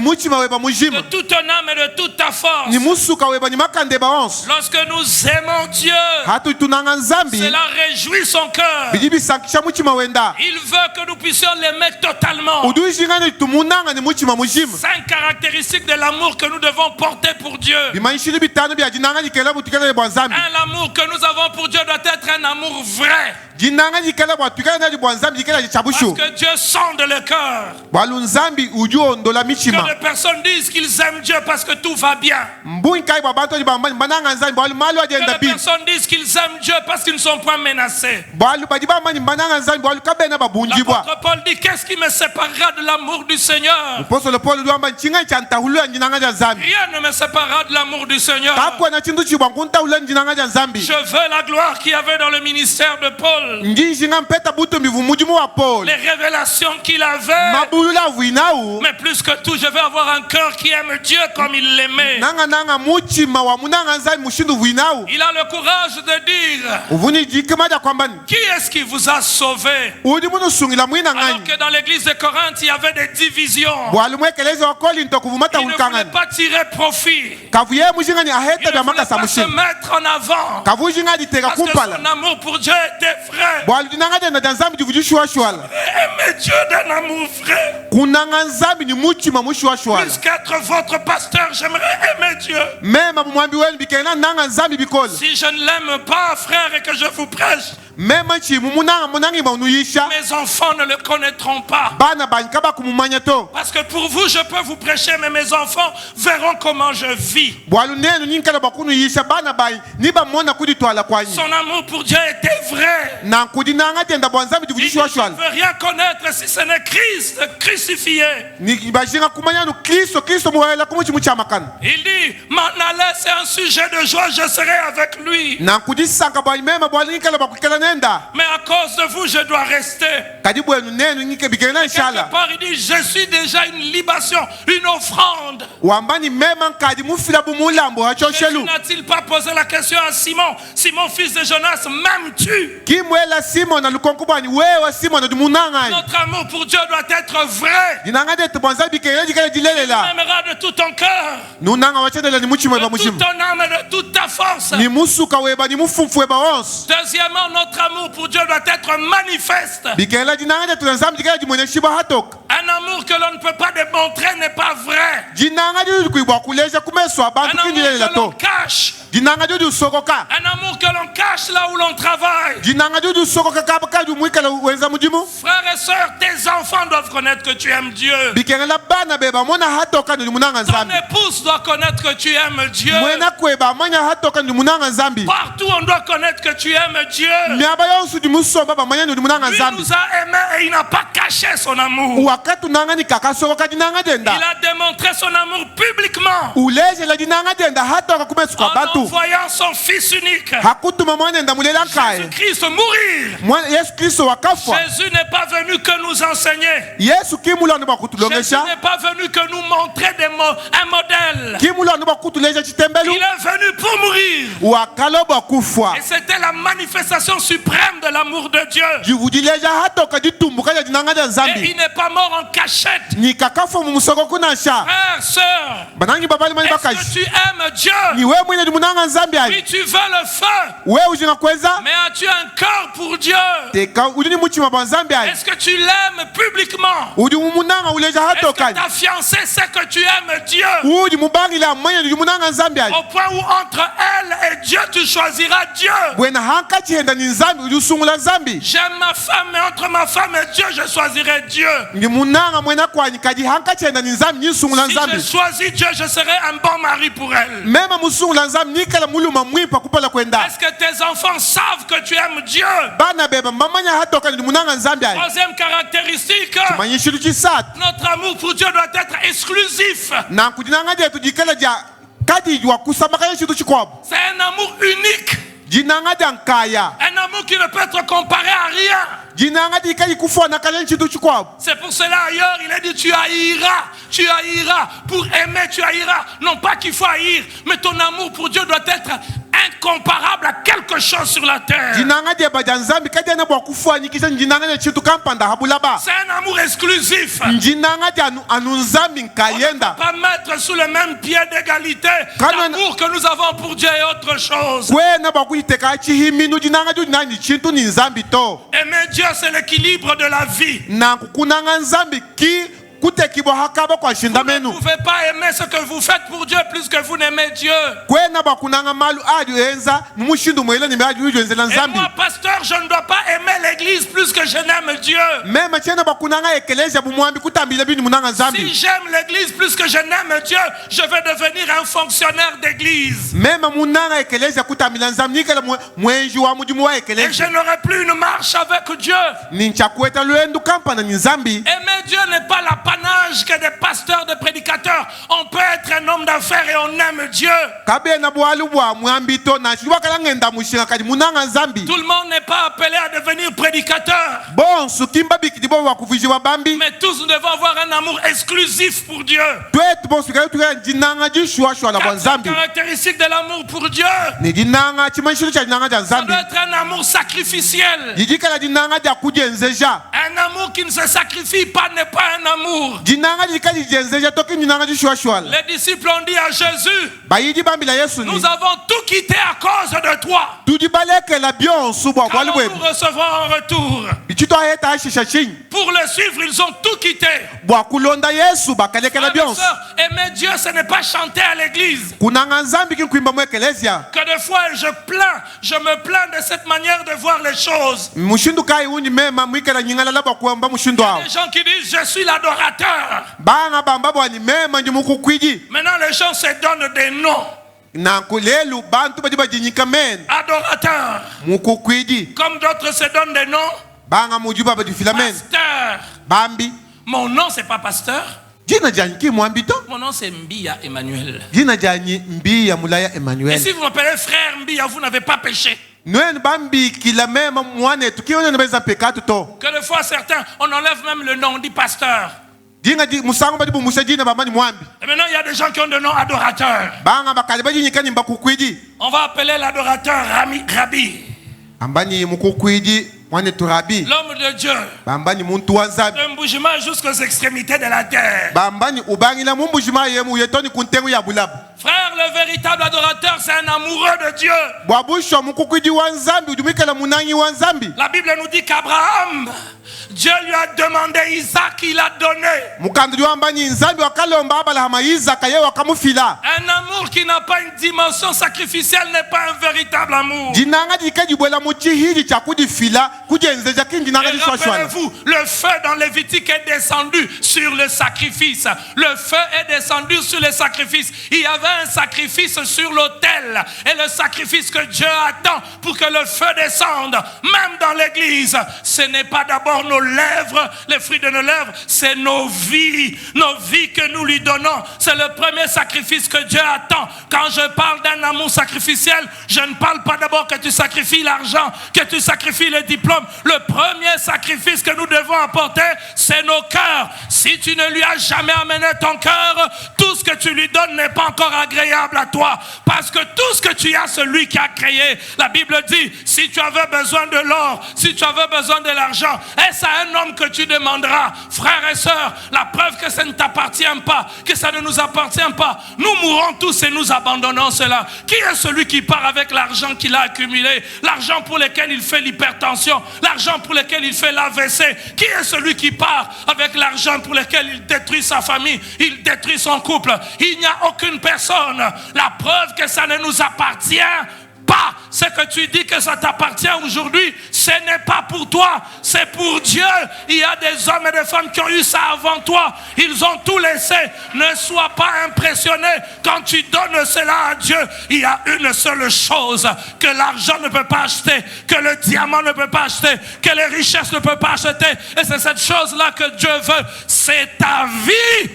toute ton âme et de toute ta force. Lorsque nous aimons Dieu, cela réjouit son cœur. Il veut que nous puissions l'aimer totalement. 5 caractéristiques de l'amour que nous devons porter pour Dieu. L'amour que nous avons pour Dieu doit être un amour vrai. Parce que Dieu sonde le cœur. Que les personnes disent qu'ils aiment Dieu parce que tout va bien. Que les personnes disent qu'ils aiment Dieu parce qu'ils ne sont pas menacés. L'apôtre Paul dit, qu'est-ce qui me séparera de l'amour du Seigneur? Rien ne me séparera de l'amour du Seigneur. Je veux la gloire qu'il y avait dans le ministère de Paul. Les révélations qu'il avait. Mais plus que tout, je veux avoir un cœur qui aime Dieu comme il l'aimait. Il a le courage de dire, qui est-ce qui vous a sauvé? Alors que dans l'église de Corinthe, il y avait des divisions. Il ne voulait pas tirer profit. Il ne voulait pas se mettre en avant. Parce que son amour pour Dieu était vrai. Aimer Dieu d'un amour vrai. Plus qu'être votre pasteur, j'aimerais aimer Dieu. Si je ne l'aime pas, frère, et que je vous prêche, mes enfants ne le connaîtront pas. Parce que pour vous, je peux vous prêcher, mais mes enfants verront comment je vis. Son amour pour Dieu était vrai. Il ne veut rien connaître si ce n'est Christ crucifié. Il dit, m'en aller, c'est un sujet de joie, je serai avec lui. Mais à cause de vous, je dois rester. Quelque part, il dit, je suis déjà une libation, une offrande. Jésus n'a-t-il pas posé la question à Simon, Simon fils de Jonas, m'aimes-tu? Notre amour pour Dieu doit être vrai. Tu m'aimeras de tout ton cœur, de toute ton âme et de toute ta force. Deuxièmement, notre amour pour Dieu doit être manifeste. Un amour que l'on ne peut pas démontrer n'est pas vrai. Un amour que l'on cache. Un amour que l'on cache là où l'on travaille. Frères et sœurs, tes enfants doivent connaître que tu aimes Dieu. Ton épouse doit connaître que tu aimes Dieu. Partout on doit connaître que tu aimes Dieu. Lui nous a aimés et il n'a pas caché son amour. Il a démontré son amour publiquement en envoyant son fils unique, Jésus-Christ, mourir. Jésus n'est pas venu que nous enseigner. Jésus n'est pas venu que nous montrer un modèle. Il est venu pour mourir. Et c'était la manifestation suprême de l'amour de Dieu. Et il n'est pas mort en cachette. Frère, sœur, est-ce que tu aimes Dieu? Oui, tu veux le feu. Mais as-tu un cœur pour Dieu? Est-ce que tu l'aimes publiquement? Est-ce que ta fiancée sait que tu aimes Dieu? Au point où entre elle et Dieu, tu choisiras Dieu. J'aime ma femme, mais entre ma femme et Dieu, je choisirai Dieu. Si je choisis Dieu, je serai un bon mari pour elle. Est-ce que tes enfants savent que tu aimes Dieu? Troisième caractéristique, notre amour pour Dieu doit être exclusif. C'est un amour unique. Un amour qui ne peut être comparé à rien. C'est pour cela ailleurs il a dit tu haïras. Pour aimer tu haïras. Non pas qu'il faut haïr, mais ton amour pour Dieu doit être incomparable à quelque chose sur la terre. C'est un amour exclusif. On ne peut pas mettre sous le même pied d'égalité l'amour que nous avons pour Dieu et autre chose. Aimer Dieu, c'est l'équilibre de la vie. Vous ne pouvez pas aimer ce que vous faites pour Dieu plus que vous n'aimez Dieu. Et moi, pasteur, je ne dois pas aimer l'église plus que je n'aime Dieu. Si j'aime l'église plus que je n'aime Dieu, je vais devenir un fonctionnaire d'église. Et je n'aurai plus une marche avec Dieu. Aimer Dieu n'est pas la panage que des pasteurs, des prédicateurs. On peut être un homme d'affaires et on aime Dieu. Tout le monde n'est pas appelé à devenir prédicateur. Mais tous nous devons avoir un amour exclusif pour Dieu. Quatre caractéristiques de l'amour pour Dieu. Ça doit être un amour sacrificiel. Un amour qui ne se sacrifie pas n'est pas un amour. Les disciples ont dit à Jésus, nous avons tout quitté à cause de toi. Qu'allons-nous recevoir en retour? Pour le suivre, ils ont tout quitté. Aimer Dieu, ce n'est pas chanter à l'église. Que des fois je me plains de cette manière de voir les choses. Il y a des gens qui disent, je suis l'adorateur. Maintenant les gens se donnent des noms. Adorateur. Comme d'autres se donnent des noms. Pasteur. Mon nom c'est pas pasteur. Mon nom c'est Mbia Emmanuel. Et si vous m'appelez frère Mbia, vous n'avez pas péché. Que des fois certains, on enlève même le nom, on dit pasteur. Et maintenant il y a des gens qui ont le nom adorateur. On va appeler l'adorateur Rabbi. L'homme de Dieu. De Mbujiman jusqu'aux extrémités de la terre. Frère, le véritable adorateur, c'est un amoureux de Dieu. La Bible nous dit qu'Abraham, Dieu lui a demandé Isaac, il a donné. Un amour qui n'a pas une dimension sacrificielle n'est pas un véritable amour. Et rappelez-vous, le feu dans Lévitique est descendu sur le sacrifice. Le feu est descendu sur le sacrifice. Il y avait un sacrifice sur l'autel. Et le sacrifice que Dieu attend pour que le feu descende, même dans l'église, ce n'est pas d'abord nos lèvres, les fruits de nos lèvres, c'est nos vies que nous lui donnons. C'est le premier sacrifice que Dieu attend. Quand je parle d'un amour sacrificiel, je ne parle pas d'abord que tu sacrifies l'argent, que tu sacrifies les diplômes. Le premier sacrifice que nous devons apporter, c'est nos cœurs. Si tu ne lui as jamais amené ton cœur, tout ce que tu lui donnes n'est pas encore agréable à toi. Parce que tout ce que tu as, c'est lui qui a créé. La Bible dit, si tu avais besoin de l'or, si tu avais besoin de l'argent, est-ce à un homme que tu demanderas? Frères et sœurs, la preuve que ça ne t'appartient pas, que ça ne nous appartient pas, nous mourrons tous et nous abandonnons cela. Qui est celui qui part avec l'argent qu'il a accumulé, l'argent pour lequel il fait l'hypertension, l'argent pour lequel il fait l'AVC? Qui est celui qui part avec l'argent pour lequel il détruit sa famille, il détruit son couple? Il n'y a aucune personne. La preuve que ça ne nous appartient pas. Ce que tu dis que ça t'appartient aujourd'hui, ce n'est pas pour toi, c'est pour Dieu. Il y a des hommes et des femmes qui ont eu ça avant toi. Ils ont tout laissé. Ne sois pas impressionné quand tu donnes cela à Dieu. Il y a une seule chose que l'argent ne peut pas acheter, que le diamant ne peut pas acheter, que les richesses ne peuvent pas acheter. Et c'est cette chose-là que Dieu veut. C'est ta vie.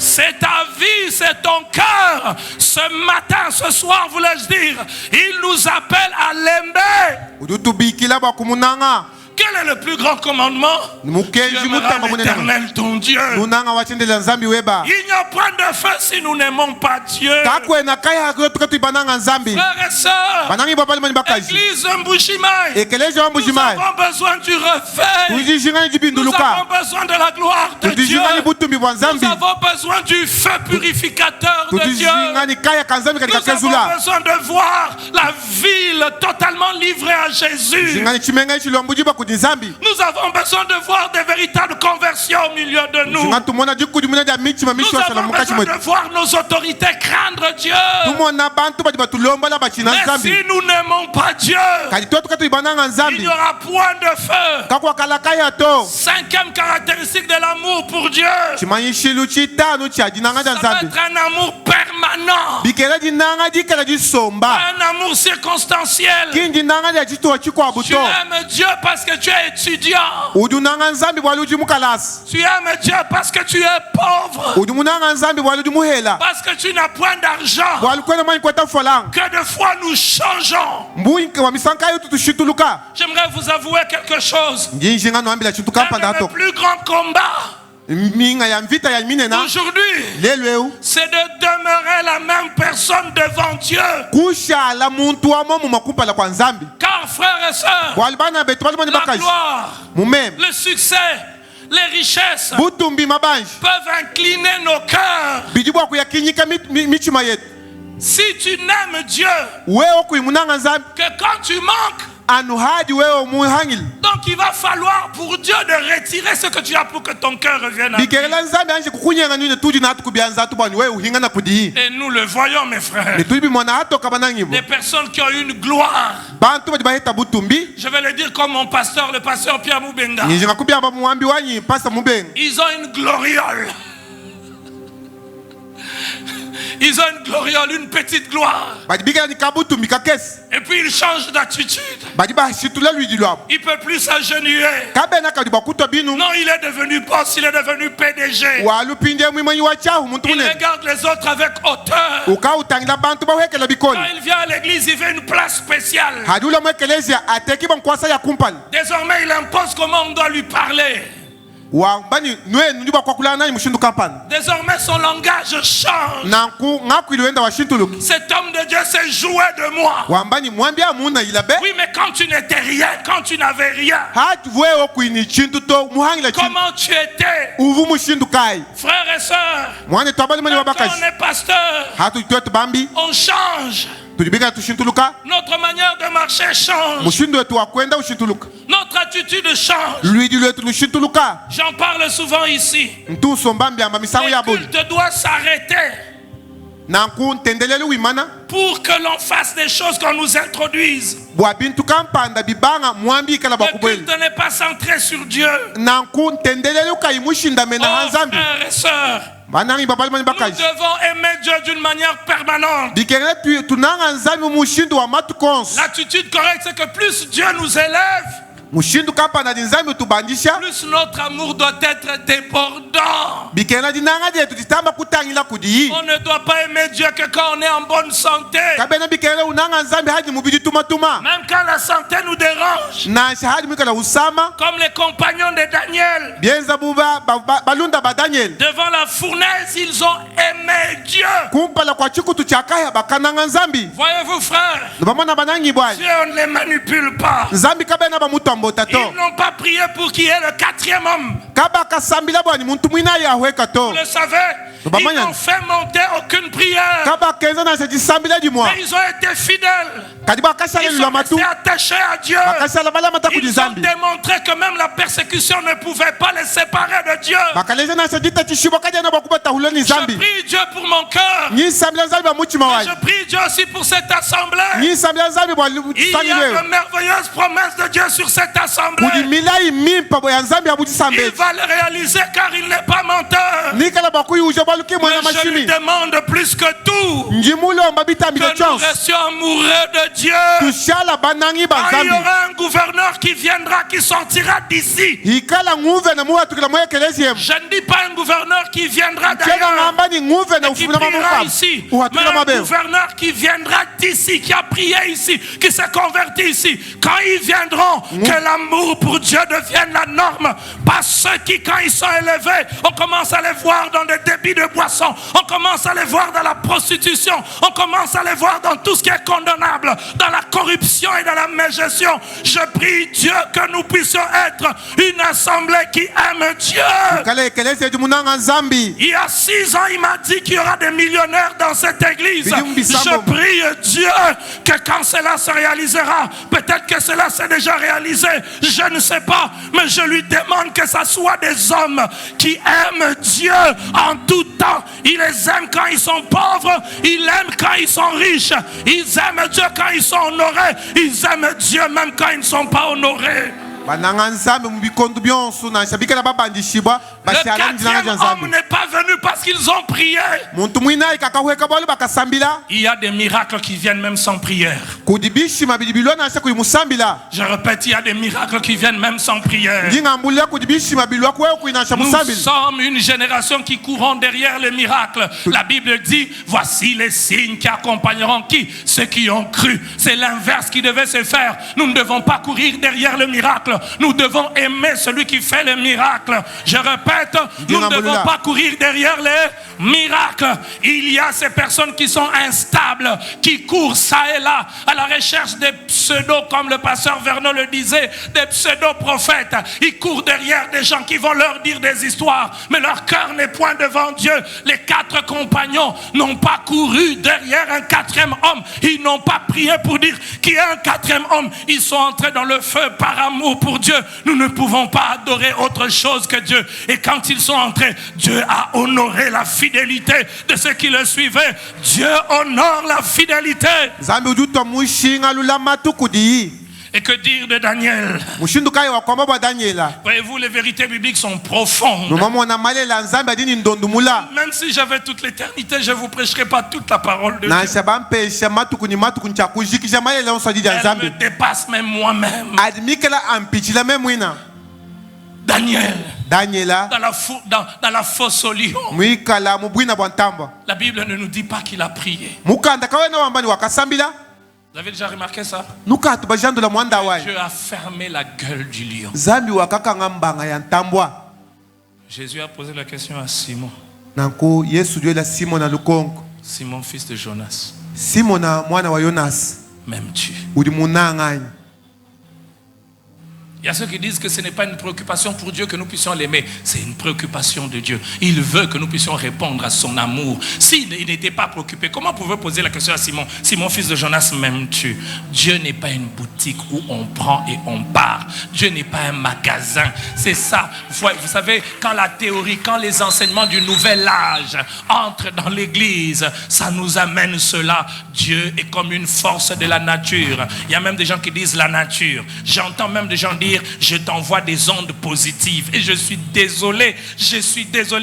C'est ta vie, c'est ton cœur. Ce matin, ce soir, voulais-je dire, il nous appelle à l'aimer. Quel est le plus grand commandement? Tu aimeras l'Éternel ton Dieu. Il n'y a point de feu si nous n'aimons pas Dieu. Frères et sœurs, Église Mbujimayi, nous avons besoin du réveil. Nous avons besoin de la gloire de Dieu. Nous avons besoin du feu purificateur de Dieu. Nous avons besoin de voir la ville totalement livrée à Jésus. Nous avons besoin de voir des véritables conversions au milieu de nous. Nous avons besoin de voir nos autorités craindre Dieu. Mais si nous n'aimons pas Dieu, il n'y aura point de feu. Cinquième caractéristique de l'amour pour Dieu, ça va être un amour permanent, un amour circonstanciel. Tu aimes Dieu parce que tu es étudiant. Tu aimes Dieu parce que tu es pauvre, parce que tu n'as point d'argent. Que de fois nous changeons. J'aimerais vous avouer quelque chose. Le plus grand combat aujourd'hui, c'est de demeurer la même personne devant Dieu. Car frères et sœurs, la gloire, le succès, les richesses peuvent incliner nos cœurs. Si tu n'aimes Dieu, que quand tu manques, donc il va falloir pour Dieu de retirer ce que tu as pour que ton cœur revienne à lui. Et nous le voyons, mes frères. Des personnes qui ont une gloire. Je vais le dire comme mon pasteur, le pasteur Pierre Moubenga. Ils ont une gloriole. Ils ont une gloriole, une petite gloire. Et puis ils changent d'attitude. Il ne peut plus s'agenouiller. Non, il est devenu boss, il est devenu PDG. Il regarde les autres avec hauteur. Quand il vient à l'église, il veut une place spéciale. Désormais, il impose comment on doit lui parler. Désormais son langage change. Cet homme de Dieu s'est joué de moi. Oui, mais quand tu n'étais rien, quand tu n'avais rien, comment tu étais? Frères et sœurs, quand on est pasteur, on change. Notre manière de marcher change. Notre attitude change. J'en parle souvent ici. Le culte doit s'arrêter pour que l'on fasse des choses qu'on nous introduise. Le culte n'est pas centré sur Dieu. Oh, frères et sœurs, nous devons aimer Dieu d'une manière permanente. L'attitude correcte, c'est que plus Dieu nous élève, plus notre amour doit être débordant. On ne doit pas aimer Dieu que quand on est en bonne santé. Même quand la santé nous dérange. Comme les compagnons de Daniel. Devant la fournaise, ils ont aimé Dieu. Voyez-vous, frères, Dieu, on ne les manipule pas. Ils n'ont pas prié pour qu'il y ait le quatrième homme. Vous le savez, ils n'ont fait monter aucune prière. Mais ils ont été fidèles. Ils sont restés attachés à Dieu. Ils ont démontré que même la persécution ne pouvait pas les séparer de Dieu. Je prie Dieu pour mon cœur. Et je prie Dieu aussi pour cette assemblée. Il y a de merveilleuses promesses de Dieu sur cette assemblée. Il va va le réaliser car il n'est pas menteur. Mais je lui demande plus que tout que nous restions amoureux de Dieu. Quand il y aura un gouverneur qui viendra, qui sortira d'ici. Je ne dis pas un gouverneur qui viendra d'ailleurs et qui priera ici, mais un gouverneur qui viendra d'ici, qui a prié ici, qui s'est converti ici. Quand ils viendront, que l'amour pour Dieu devienne la norme. Pas ceux qui, quand ils sont élevés, on commence à les voir dans des débits de boissons, on commence à les voir dans la prostitution, on commence à les voir dans tout ce qui est condamnable, dans la corruption et dans la mégestion. Je prie Dieu que nous puissions être une assemblée qui aime Dieu. Il y a 6 ans, il m'a dit qu'il y aura des millionnaires dans cette église. Je prie Dieu que quand cela se réalisera, peut-être que cela s'est déjà réalisé, je ne sais pas, mais je lui demande que ce soit des hommes qui aiment Dieu en tout temps. Ils les aiment quand ils sont pauvres, ils l'aiment quand ils sont riches, ils aiment Dieu quand ils sont honorés, ils aiment Dieu même quand ils ne sont pas honorés. Le 4e homme n'est pas venu parce qu'ils ont prié. Il y a des miracles qui viennent même sans prière. Je répète, il y a des miracles qui viennent même sans prière. Nous sommes une génération qui courons derrière les miracles. La Bible dit, voici les signes qui accompagneront qui? Ceux qui ont cru. C'est l'inverse qui devait se faire. Nous ne devons pas courir derrière le miracle. Nous devons aimer celui qui fait les miracles. Je répète, nous ne devons pas courir derrière les miracles. Il y a ces personnes qui sont instables, qui courent ça et là à la recherche des pseudos, comme le pasteur Vernon le disait, des pseudo-prophètes. Ils courent derrière des gens qui vont leur dire des histoires, mais leur cœur n'est point devant Dieu. Les 4 compagnons n'ont pas couru derrière un 4e homme. Ils n'ont pas prié pour dire qu'il y a un 4e homme. Ils sont entrés dans le feu par amour pour Dieu. Nous ne pouvons pas adorer autre chose que Dieu. Et quand ils sont entrés, Dieu a honoré la fidélité de ceux qui le suivaient. Dieu honore la fidélité. Et que dire de Daniel? Voyez-vous, les vérités bibliques sont profondes. Même si j'avais toute l'éternité, je ne vous prêcherai pas toute la parole de Dieu. Elle me dépasse même moi-même. Daniel, dans la fosse au lion, la Bible ne nous dit pas qu'il a prié. Vous avez déjà remarqué ça? Dieu a fermé la gueule du lion. Jésus a posé la question à Simon. Simon, fils de Jonas. M'aimes-tu? Il y a ceux qui disent que ce n'est pas une préoccupation pour Dieu que nous puissions l'aimer. C'est une préoccupation de Dieu. Il veut que nous puissions répondre à son amour. S'il n'était pas préoccupé, comment pouvez-vous poser la question à Simon? Simon, fils de Jonas, m'aimes-tu? Dieu n'est pas une boutique où on prend et on part. Dieu n'est pas un magasin. C'est ça. Vous savez, quand la théorie, quand les enseignements du nouvel âge entrent dans l'église, ça nous amène cela. Dieu est comme une force de la nature. Il y a même des gens qui disent la nature. J'entends même des gens dire, je t'envoie des ondes positives. Et je suis désolé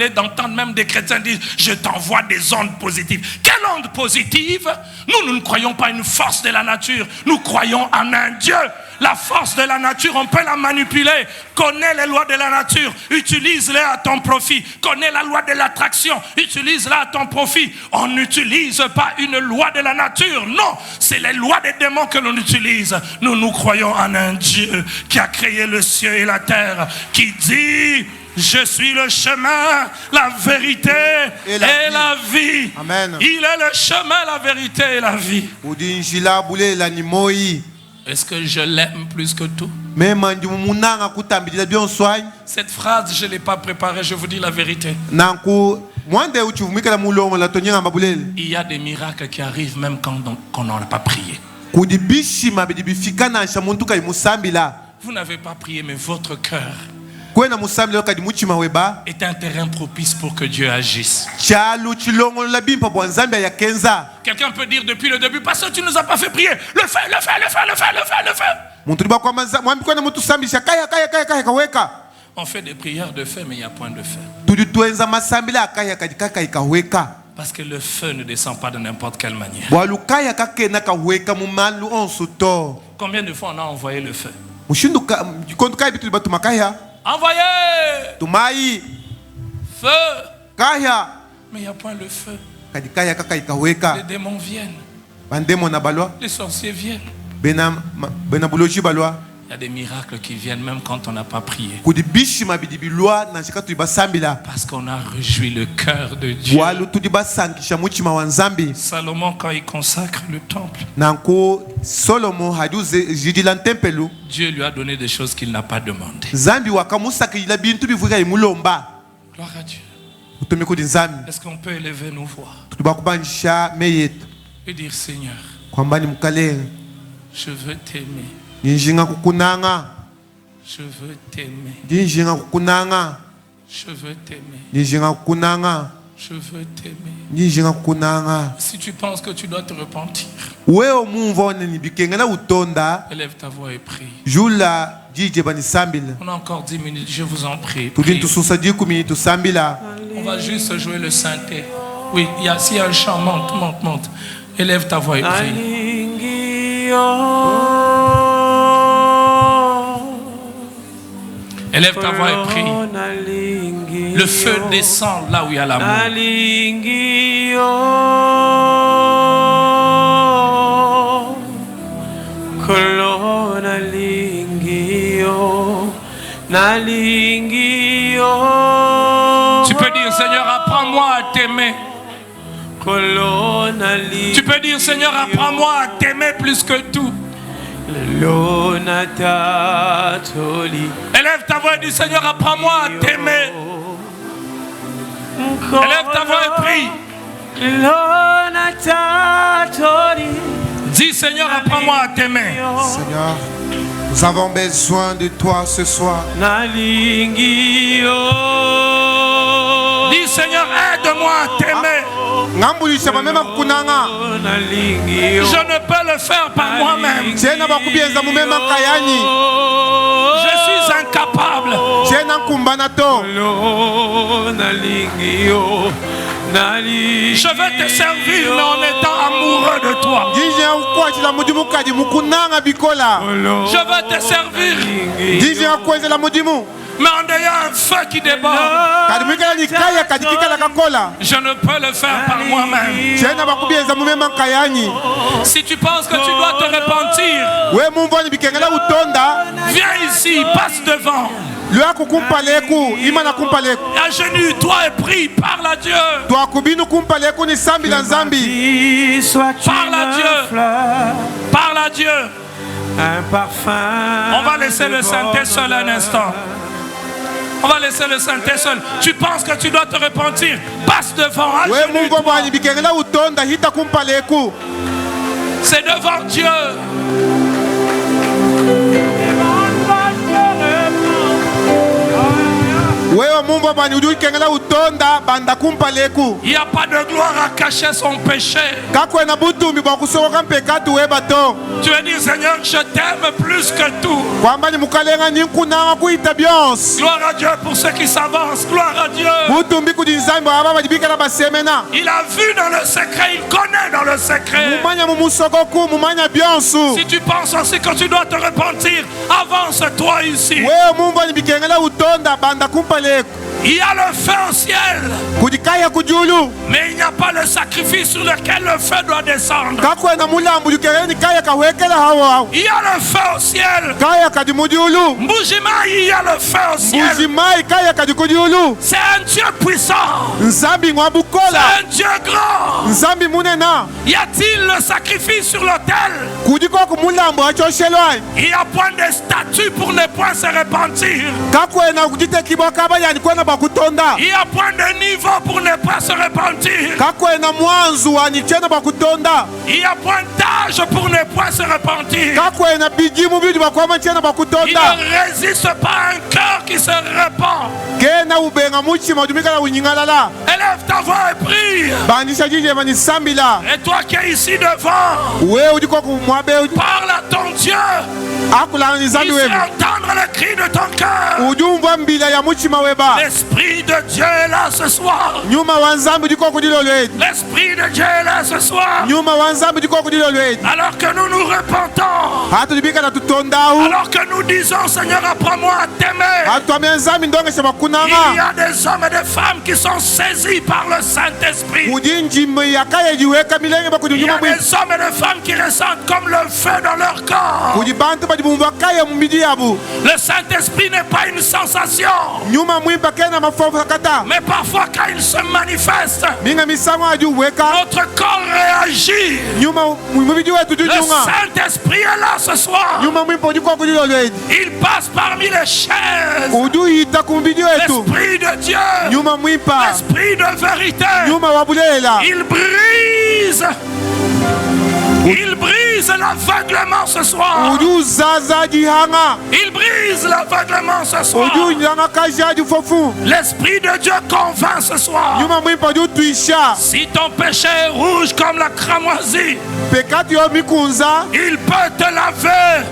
d'entendre même des chrétiens dire, je t'envoie des ondes positives. Quelle onde positive? Nous ne croyons pas une force de la nature. Nous croyons en un Dieu. La force de la nature, on peut la manipuler. Connais les lois de la nature, utilise-les à ton profit. Connais la loi de l'attraction, utilise-la à ton profit. On n'utilise pas une loi de la nature, non, c'est les lois des démons que l'on utilise. Nous croyons en un Dieu qui a créé le ciel et la terre, qui dit, je suis le chemin, la vérité et la vie. Amen. Il est le chemin, la vérité et la vie. Est-ce que je l'aime plus que tout? Cette phrase, je ne l'ai pas préparée, je vous dis la vérité. Il y a des miracles qui arrivent même quand on n'en a pas prié. Vous n'avez pas prié, mais votre cœur est un terrain propice pour que Dieu agisse. Quelqu'un peut dire depuis le début, parce que tu ne nous as pas fait prier. Le fais, le fais, le fais, le fais, le fais, le fais. On fait des prières de feu, mais il n'y a point de feu. Parce que le feu ne descend pas de n'importe quelle manière. Combien de fois on a envoyé le feu? Envoyez! Feu! Mais il n'y a point le feu. Les démons viennent. Les sorciers viennent. Il y a des miracles qui viennent même quand on n'a pas prié. Parce qu'on a réjoui le cœur de Dieu. Salomon, quand il consacre le temple, Dieu lui a donné des choses qu'il n'a pas demandées. Gloire à Dieu. Est-ce qu'on peut élever nos voix et dire Seigneur, je veux t'aimer. Je veux t'aimer. Je veux t'aimer. Je veux t'aimer. Si tu penses que tu dois te repentir, élève ta voix et prie. On a encore 10 minutes, je vous en prie. On va juste jouer le synthé. Oui, s'il y a un chant, monte. Élève ta voix et prie. Élève ta voix et prie. Le feu descend là où il y a l'amour. Tu peux dire Seigneur, apprends-moi à t'aimer. Tu peux dire Seigneur, apprends-moi à t'aimer plus que tout. Élève ta voix et dis Seigneur, apprends-moi à t'aimer. Élève ta voix et prie. Dis Seigneur, apprends-moi à t'aimer. Seigneur, nous avons besoin de toi ce soir. Dis Seigneur, aide-moi à t'aimer. Je ne peux le faire par moi-même. Je suis incapable. Je veux te servir, mais en étant amoureux de toi. Je veux te servir, mais en ayant un feu qui déborde. Je ne peux le faire par moi-même. Si tu penses que tu dois te repentir, viens ici, passe devant. Agenouille-toi et prie, parle à Dieu. Parle à Dieu. Parle à Dieu. On va laisser le Saint-Esprit seul un instant. On va laisser le Saint-Esprit seul. Tu penses que tu dois te repentir, passe devant. C'est devant Dieu. Il n'y a pas de gloire à cacher son péché. Tu veux dire Seigneur, je t'aime plus que tout. Gloire à Dieu pour ceux qui s'avancent. Gloire à Dieu. Il a vu dans le secret, il connaît dans le secret. Si tu penses aussi que tu dois te repentir, avance-toi ici. Il y a le feu au ciel, mais il n'y a pas le sacrifice sur lequel le feu doit descendre. Il y a le feu au ciel. Mbujima, il y a le feu au ciel. C'est un Dieu puissant. C'est un Dieu grand. Y a-t-il le sacrifice sur l'autel? Il y a point de statut pour ne point se repentir. Il y a point de niveau pour ne pas se repentir. Il y a point d'âge pour ne pas se repentir. Il ne résiste pas à un cœur qui se repent. Élève ta voix et prie. Et toi qui es ici devant, parle à ton Dieu. Il sait entendre le cri de ton cœur. L'Esprit de Dieu est là ce soir. L'Esprit de Dieu est là ce soir. Alors que nous nous repentons, alors que nous disons Seigneur, apprends-moi à t'aimer, il y a des hommes et des femmes qui sont saisis par le Saint-Esprit. Il y a des hommes et des femmes qui ressentent comme le feu dans leur corps. Le Saint-Esprit n'est pas une sensation, mais parfois quand il se manifeste, notre corps réagit. Le Saint-Esprit est là ce soir. Il passe parmi les chaises. L'Esprit de Dieu, l'Esprit de vérité, il brise l'aveuglement ce soir. Il brise l'aveuglement ce soir. L'Esprit de Dieu convainc ce soir. Si ton péché est rouge comme la cramoisie, il peut te laver.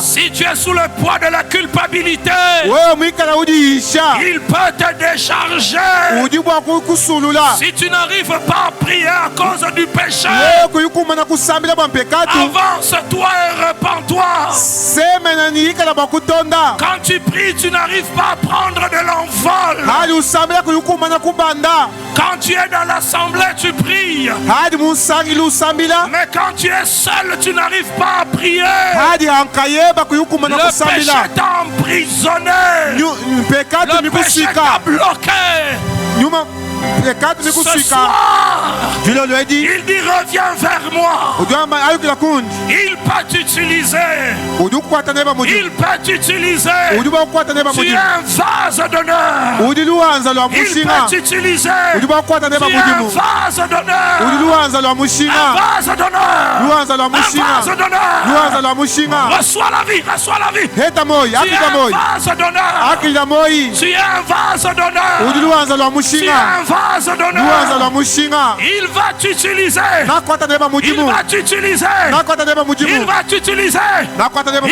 Si tu es sous le poids de la culpabilité, il peut te décharger. Si tu n'arrives pas à prier à cause du péché, avance-toi et repens-toi. Quand tu pries, tu n'arrives pas à prendre de l'envol. Quand tu es dans l'assemblée, tu pries. Mais quand tu es seul, tu n'arrives pas à prier. Le péché t'a emprisonné. Le péché t'a bloqué. Ce soir, il dit reviens vers moi. Il peut t'utiliser. Il peut t'utiliser. Tu es un vase d'honneur. Il peut t'utiliser. Tu es un vase d'honneur. Un vase d'honneur. Reçois la vie. Reçois la vie. Tu es un vase d'honneur. Tu es un vase d'honneur. Tu es un vase d'honneur. Il va t'utiliser. Il va t'utiliser. Il va t'utiliser.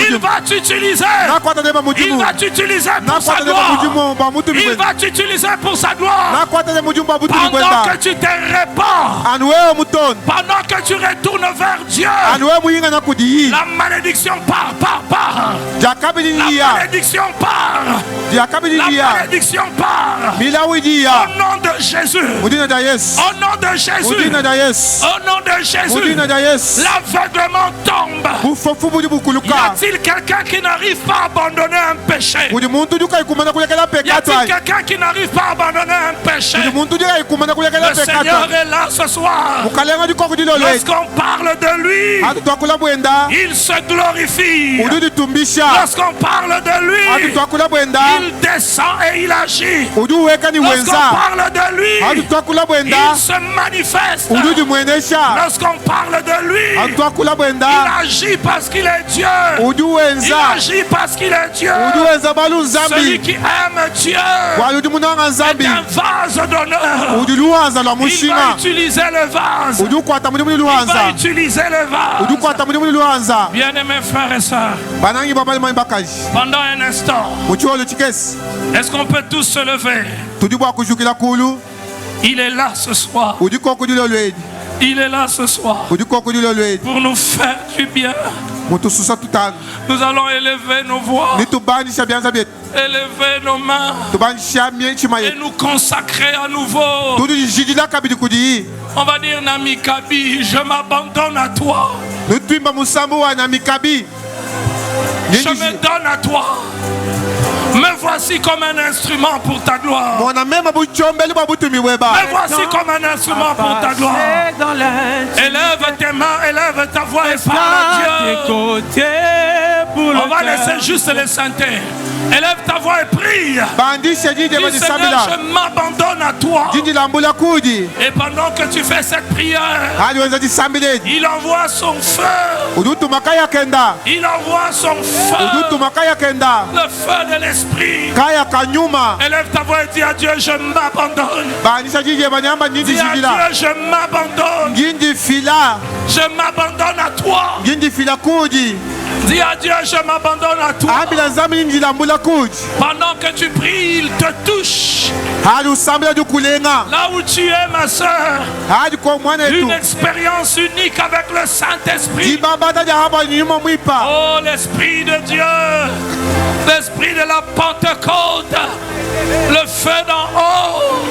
Il va t'utiliser. Il va t'utiliser pour sa gloire. Il va t'utiliser pour sa gloire. Pendant que tu te répands, pendant que tu retournes vers Dieu, la malédiction part. La malédiction part. La malédiction part. Au nom de Jésus. Au nom de Jésus. Au nom de Jésus. L'aveuglement tombe. Y a-t-il quelqu'un qui n'arrive pas à abandonner un péché? Y a-t-il quelqu'un qui n'arrive pas à abandonner un péché? Le Seigneur est là ce soir. Lorsqu'on parle de lui, il se glorifie. Lorsqu'on parle de lui, il descend et il agit. Lorsqu'on parle de lui, il se manifeste. Lorsqu'on parle de lui, il agit parce qu'il est Dieu. Il agit parce qu'il est Dieu. Celui qui aime Dieu est un vase d'honneur. Il va utiliser le vase. Il va utiliser le vase. Bien-aimés frères et sœurs, pendant un instant, est-ce qu'on peut tous se lever? Il est là ce soir. Il est là ce soir pour nous faire du bien. Nous allons élever nos voix, élever nos mains et nous consacrer à nouveau. On va dire Namikabi, je m'abandonne à toi. Je me donne à toi. Me voici comme un instrument pour ta gloire. Me voici comme un instrument pour ta gloire. Élève tes mains, élève ta voix et parle à Dieu. On va laisser juste les chanter. Élève ta voix et prie. Dis Seigneur, je m'abandonne à toi. Et pendant que tu fais cette prière, il envoie son feu. Il envoie son feu. Le feu de l'esprit. Élève ta voix et dis à Dieu, je m'abandonne. Dis à Dieu, je m'abandonne. Je m'abandonne à toi. Dis à Dieu, je m'abandonne à toi. Pendant que tu pries, il te touche. Là où tu es, ma soeur. Une expérience unique avec le Saint-Esprit. Oh, l'Esprit de Dieu. L'Esprit de la Pentecôte. Le feu d'en haut.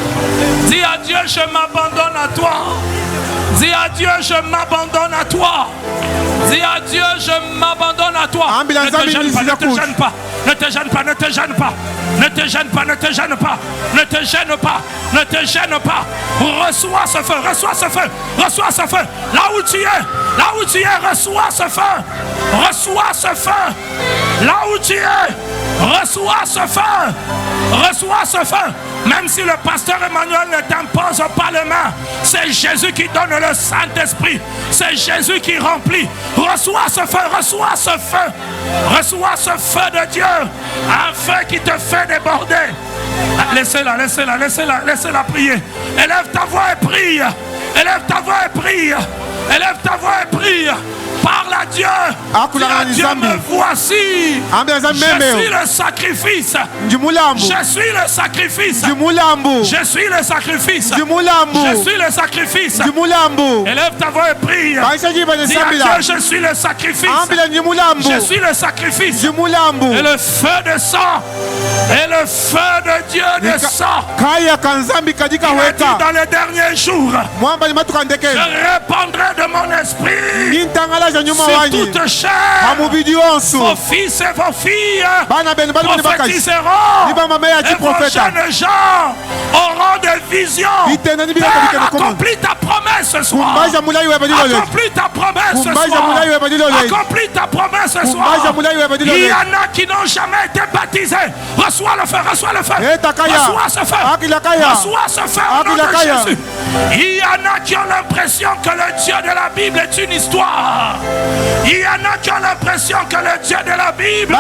Dis à Dieu, je m'abandonne à toi. Dis à Dieu, je m'abandonne à toi. Dis à Dieu, je m'abandonne à toi. Ne te gêne pas, ne te gêne pas. Ne te gêne pas, ne te gêne pas. Ne te gêne pas, ne te gêne pas. Ne te gêne pas, ne te gêne pas. Reçois ce feu, reçois ce feu. Reçois ce feu. Là où tu es, reçois ce feu. Reçois ce feu. Là où tu es, reçois ce feu. Reçois ce feu. Même si le pasteur Emmanuel ne t'impose pas les mains, c'est Jésus qui donne le Saint-Esprit. C'est Jésus qui remplit. Reçois ce feu, reçois ce feu. Reçois ce feu de Dieu. Un feu qui te fait déborder. Laissez-la, laissez-la, laissez-la, laissez-la prier. Élève ta voix et prie. Élève ta voix et prie. Élève ta voix et prie. Parle à Dieu. Dis à Dieu, me voici. Je suis le sacrifice. Je suis le sacrifice. Je suis le sacrifice. Je suis le sacrifice. Élève ta voix et prie. Dis à Dieu, je suis le sacrifice. Je suis le sacrifice. Et le feu de sang. Et le feu de Dieu descend. Il a dit dans les derniers jours, je répandrai de mon esprit sur toute chair. Vos fils et vos filles prophétiseront. Et vos jeunes gens auront des visions. Père, accomplis ta promesse ce soir. Accomplis ta promesse ce soir. Accomplis ta promesse ce soir. Il y en a qui n'ont jamais été baptisés. Reçois le feu, reçois le feu. Reçois ce feu. Reçois ce feu au nom de Jésus. Il y en a qui ont l'impression que le Dieu de la Bible est une histoire. Il y en a qui ont l'impression que le Dieu de la Bible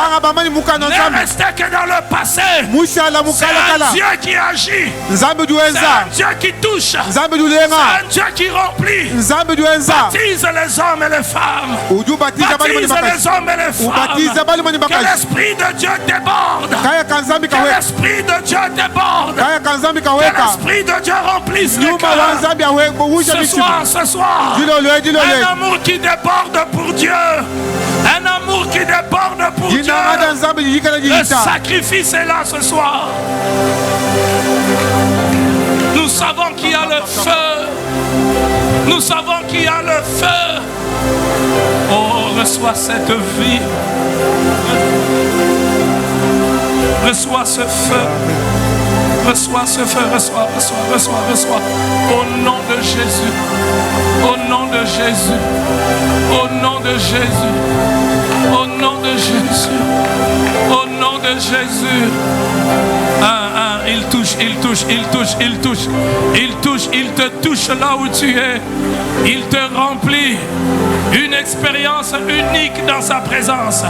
n'est resté que dans le passé. C'est un Dieu qui agit. C'est un Dieu qui touche. C'est un Dieu qui remplit. Baptise les hommes et les femmes. Baptise les hommes et les femmes. Que l'Esprit de Dieu déborde. Que l'Esprit de Dieu déborde. Que l'Esprit de Dieu remplisse les cœurs. Ce soir, un amour qui déborde pour Dieu. Un amour qui déborde pour Dieu. Le sacrifice est là ce soir. Nous savons qu'il y a le feu. Nous savons qu'il y a le feu. Oh, reçois cette vie. Reçois ce feu. Reçois ce feu, reçois. Au nom de Jésus. Au nom de Jésus. Au nom de Jésus. Au nom de Jésus. Au nom de Jésus. Il touche, il te touche là où tu es. Il te remplit. Une expérience unique dans sa présence.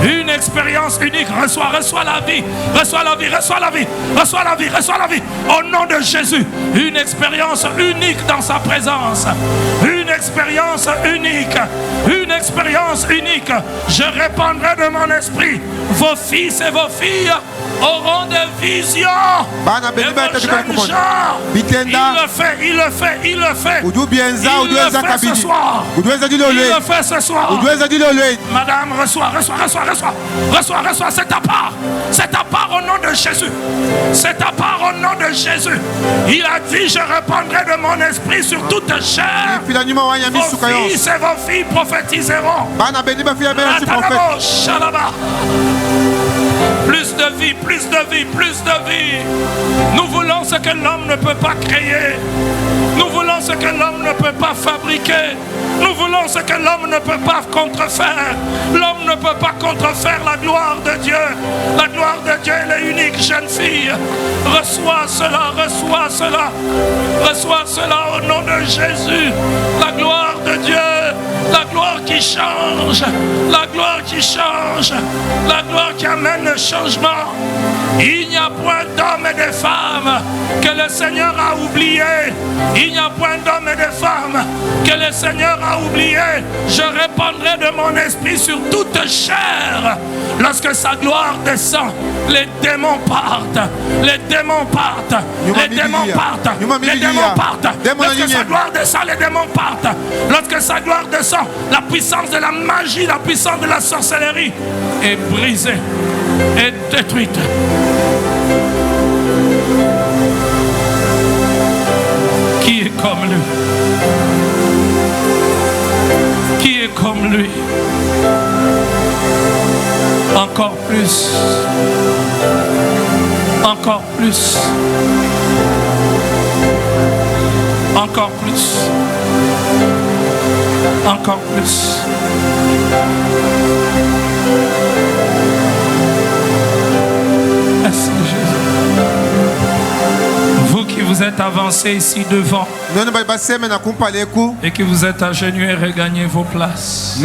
Une expérience unique. Reçois la vie. Reçois la vie. Au nom de Jésus. Une expérience unique dans sa présence. Une expérience unique. Une expérience unique. Je répandrai de mon esprit. Vos fils et vos filles auront des visions. Et vos jeunes gens. Il le fait. Ce soir. Il le fait ce soir. Madame, reçois. C'est ta part. C'est ta part au nom de Jésus. C'est ta part au nom de Jésus. Il a dit, je répandrai de mon esprit sur toute chair. Vos fils et vos filles prophétiseront. Plus de vie, plus de vie, plus de vie. Nous voulons ce que l'homme ne peut pas créer. Nous voulons ce que l'homme ne peut pas fabriquer. Nous voulons ce que l'homme ne peut pas contrefaire. L'homme ne peut pas contrefaire la gloire de Dieu. La gloire de Dieu, elle est unique, jeune fille. Reçois cela, reçois cela. Reçois cela au nom de Jésus. La gloire de Dieu, la gloire qui change, la gloire qui change, la gloire qui amène le changement. Il n'y a point d'hommes et de femmes que le Seigneur a oublié. Il n'y a point d'hommes et de femmes que le Seigneur a oublié. Je répandrai de mon esprit sur toute chair. Lorsque sa gloire descend, les démons partent. Les démons partent. Les démons partent. Les démons partent. Lorsque sa gloire descend, les démons partent. Lorsque sa gloire descend, la puissance de la magie, la puissance de la sorcellerie est brisée, est détruite. Qui est comme lui? Qui est comme lui? Encore plus. Encore plus. Encore plus. Encore plus. Merci Jésus. Vous qui vous êtes avancés ici devant et que vous êtes agenouillés, regagnez vos places.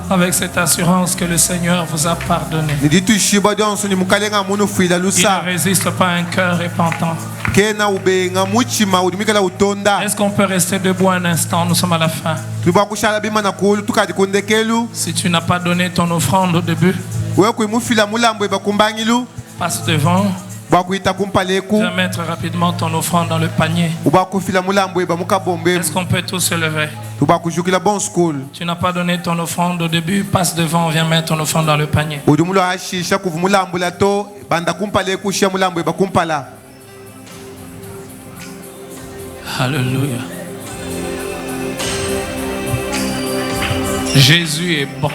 Avec cette assurance que le Seigneur vous a pardonné. Il ne résiste pas à un cœur repentant. Est-ce qu'on peut rester debout un instant? Nous sommes à la fin. Si tu n'as pas donné ton offrande au début, passe devant. Viens mettre rapidement ton offrande dans le panier. Est-ce qu'on peut tous se lever? Tu n'as pas donné ton offrande au début, passe devant, viens mettre ton offrande dans le panier. Alléluia. Jésus est bon.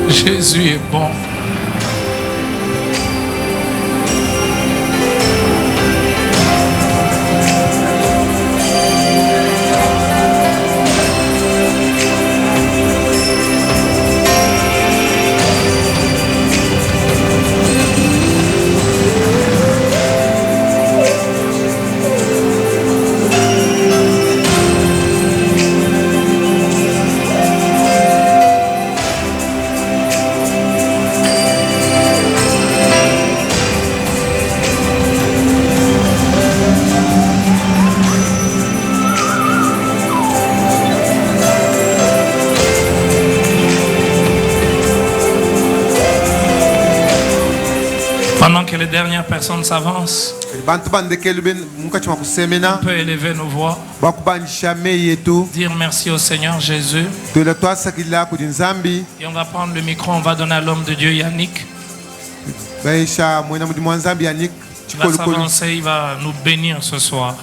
Jésus est bon. Pendant que les dernières personnes s'avancent, on peut élever nos voix, dire merci au Seigneur Jésus. Et on va prendre le micro, on va donner à l'homme de Dieu Yannick. Il va s'avancer, il va nous bénir ce soir.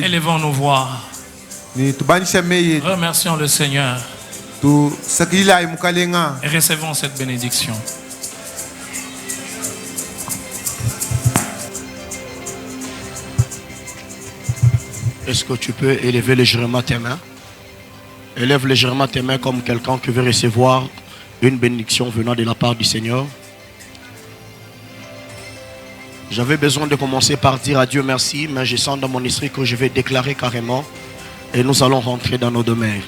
Élevons nos voix. Remercions le Seigneur. Et recevons cette bénédiction. Est-ce que tu peux élever légèrement tes mains? Élève légèrement tes mains comme quelqu'un qui veut recevoir une bénédiction venant de la part du Seigneur. J'avais besoin de commencer par dire à Dieu merci, mais je sens dans mon esprit que je vais déclarer carrément et nous allons rentrer dans nos demeures.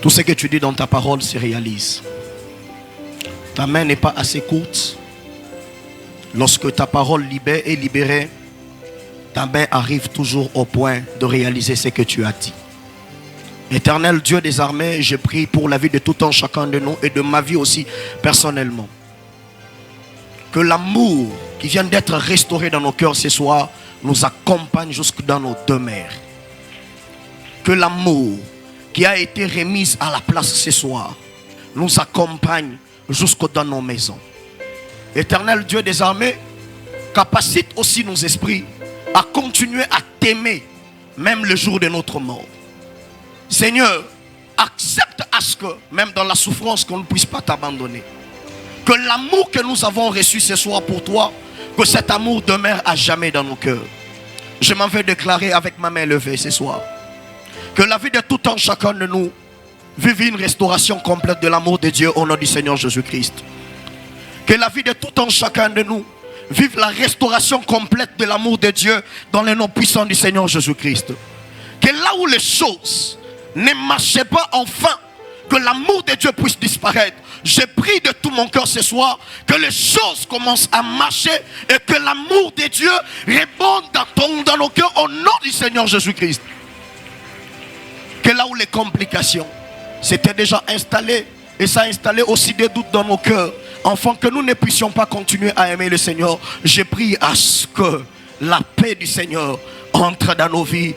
Tout ce que tu dis dans ta parole se réalise. Ta main n'est pas assez courte. Lorsque ta parole est libérée, ta main arrive toujours au point de réaliser ce que tu as dit. Éternel Dieu des armées, je prie pour la vie de tout un chacun de nous et de ma vie aussi personnellement. Que l'amour qui vient d'être restauré dans nos cœurs ce soir nous accompagne jusque dans nos demeures. Que l'amour qui a été remise à la place ce soir nous accompagne jusque dans nos maisons. Éternel Dieu des armées, capacite aussi nos esprits à continuer à t'aimer même le jour de notre mort. Seigneur, accepte à ce que, même dans la souffrance, qu'on ne puisse pas t'abandonner. Que l'amour que nous avons reçu ce soir pour toi, que cet amour demeure à jamais dans nos cœurs. Je m'en vais déclarer avec ma main levée ce soir que la vie de tout un chacun de nous vive une restauration complète de l'amour de Dieu au nom du Seigneur Jésus-Christ. Que la vie de tout un chacun de nous vive la restauration complète de l'amour de Dieu dans le nom puissant du Seigneur Jésus-Christ. Que là où les choses ne marchaient pas, enfin, que l'amour de Dieu puisse disparaître. Je prie de tout mon cœur ce soir que les choses commencent à marcher et que l'amour de Dieu répande dans nos cœurs au nom du Seigneur Jésus-Christ. Que là où les complications s'étaient déjà installées et ça a installé aussi des doutes dans nos cœurs, afin que nous ne puissions pas continuer à aimer le Seigneur, je prie à ce que la paix du Seigneur entre dans nos vies.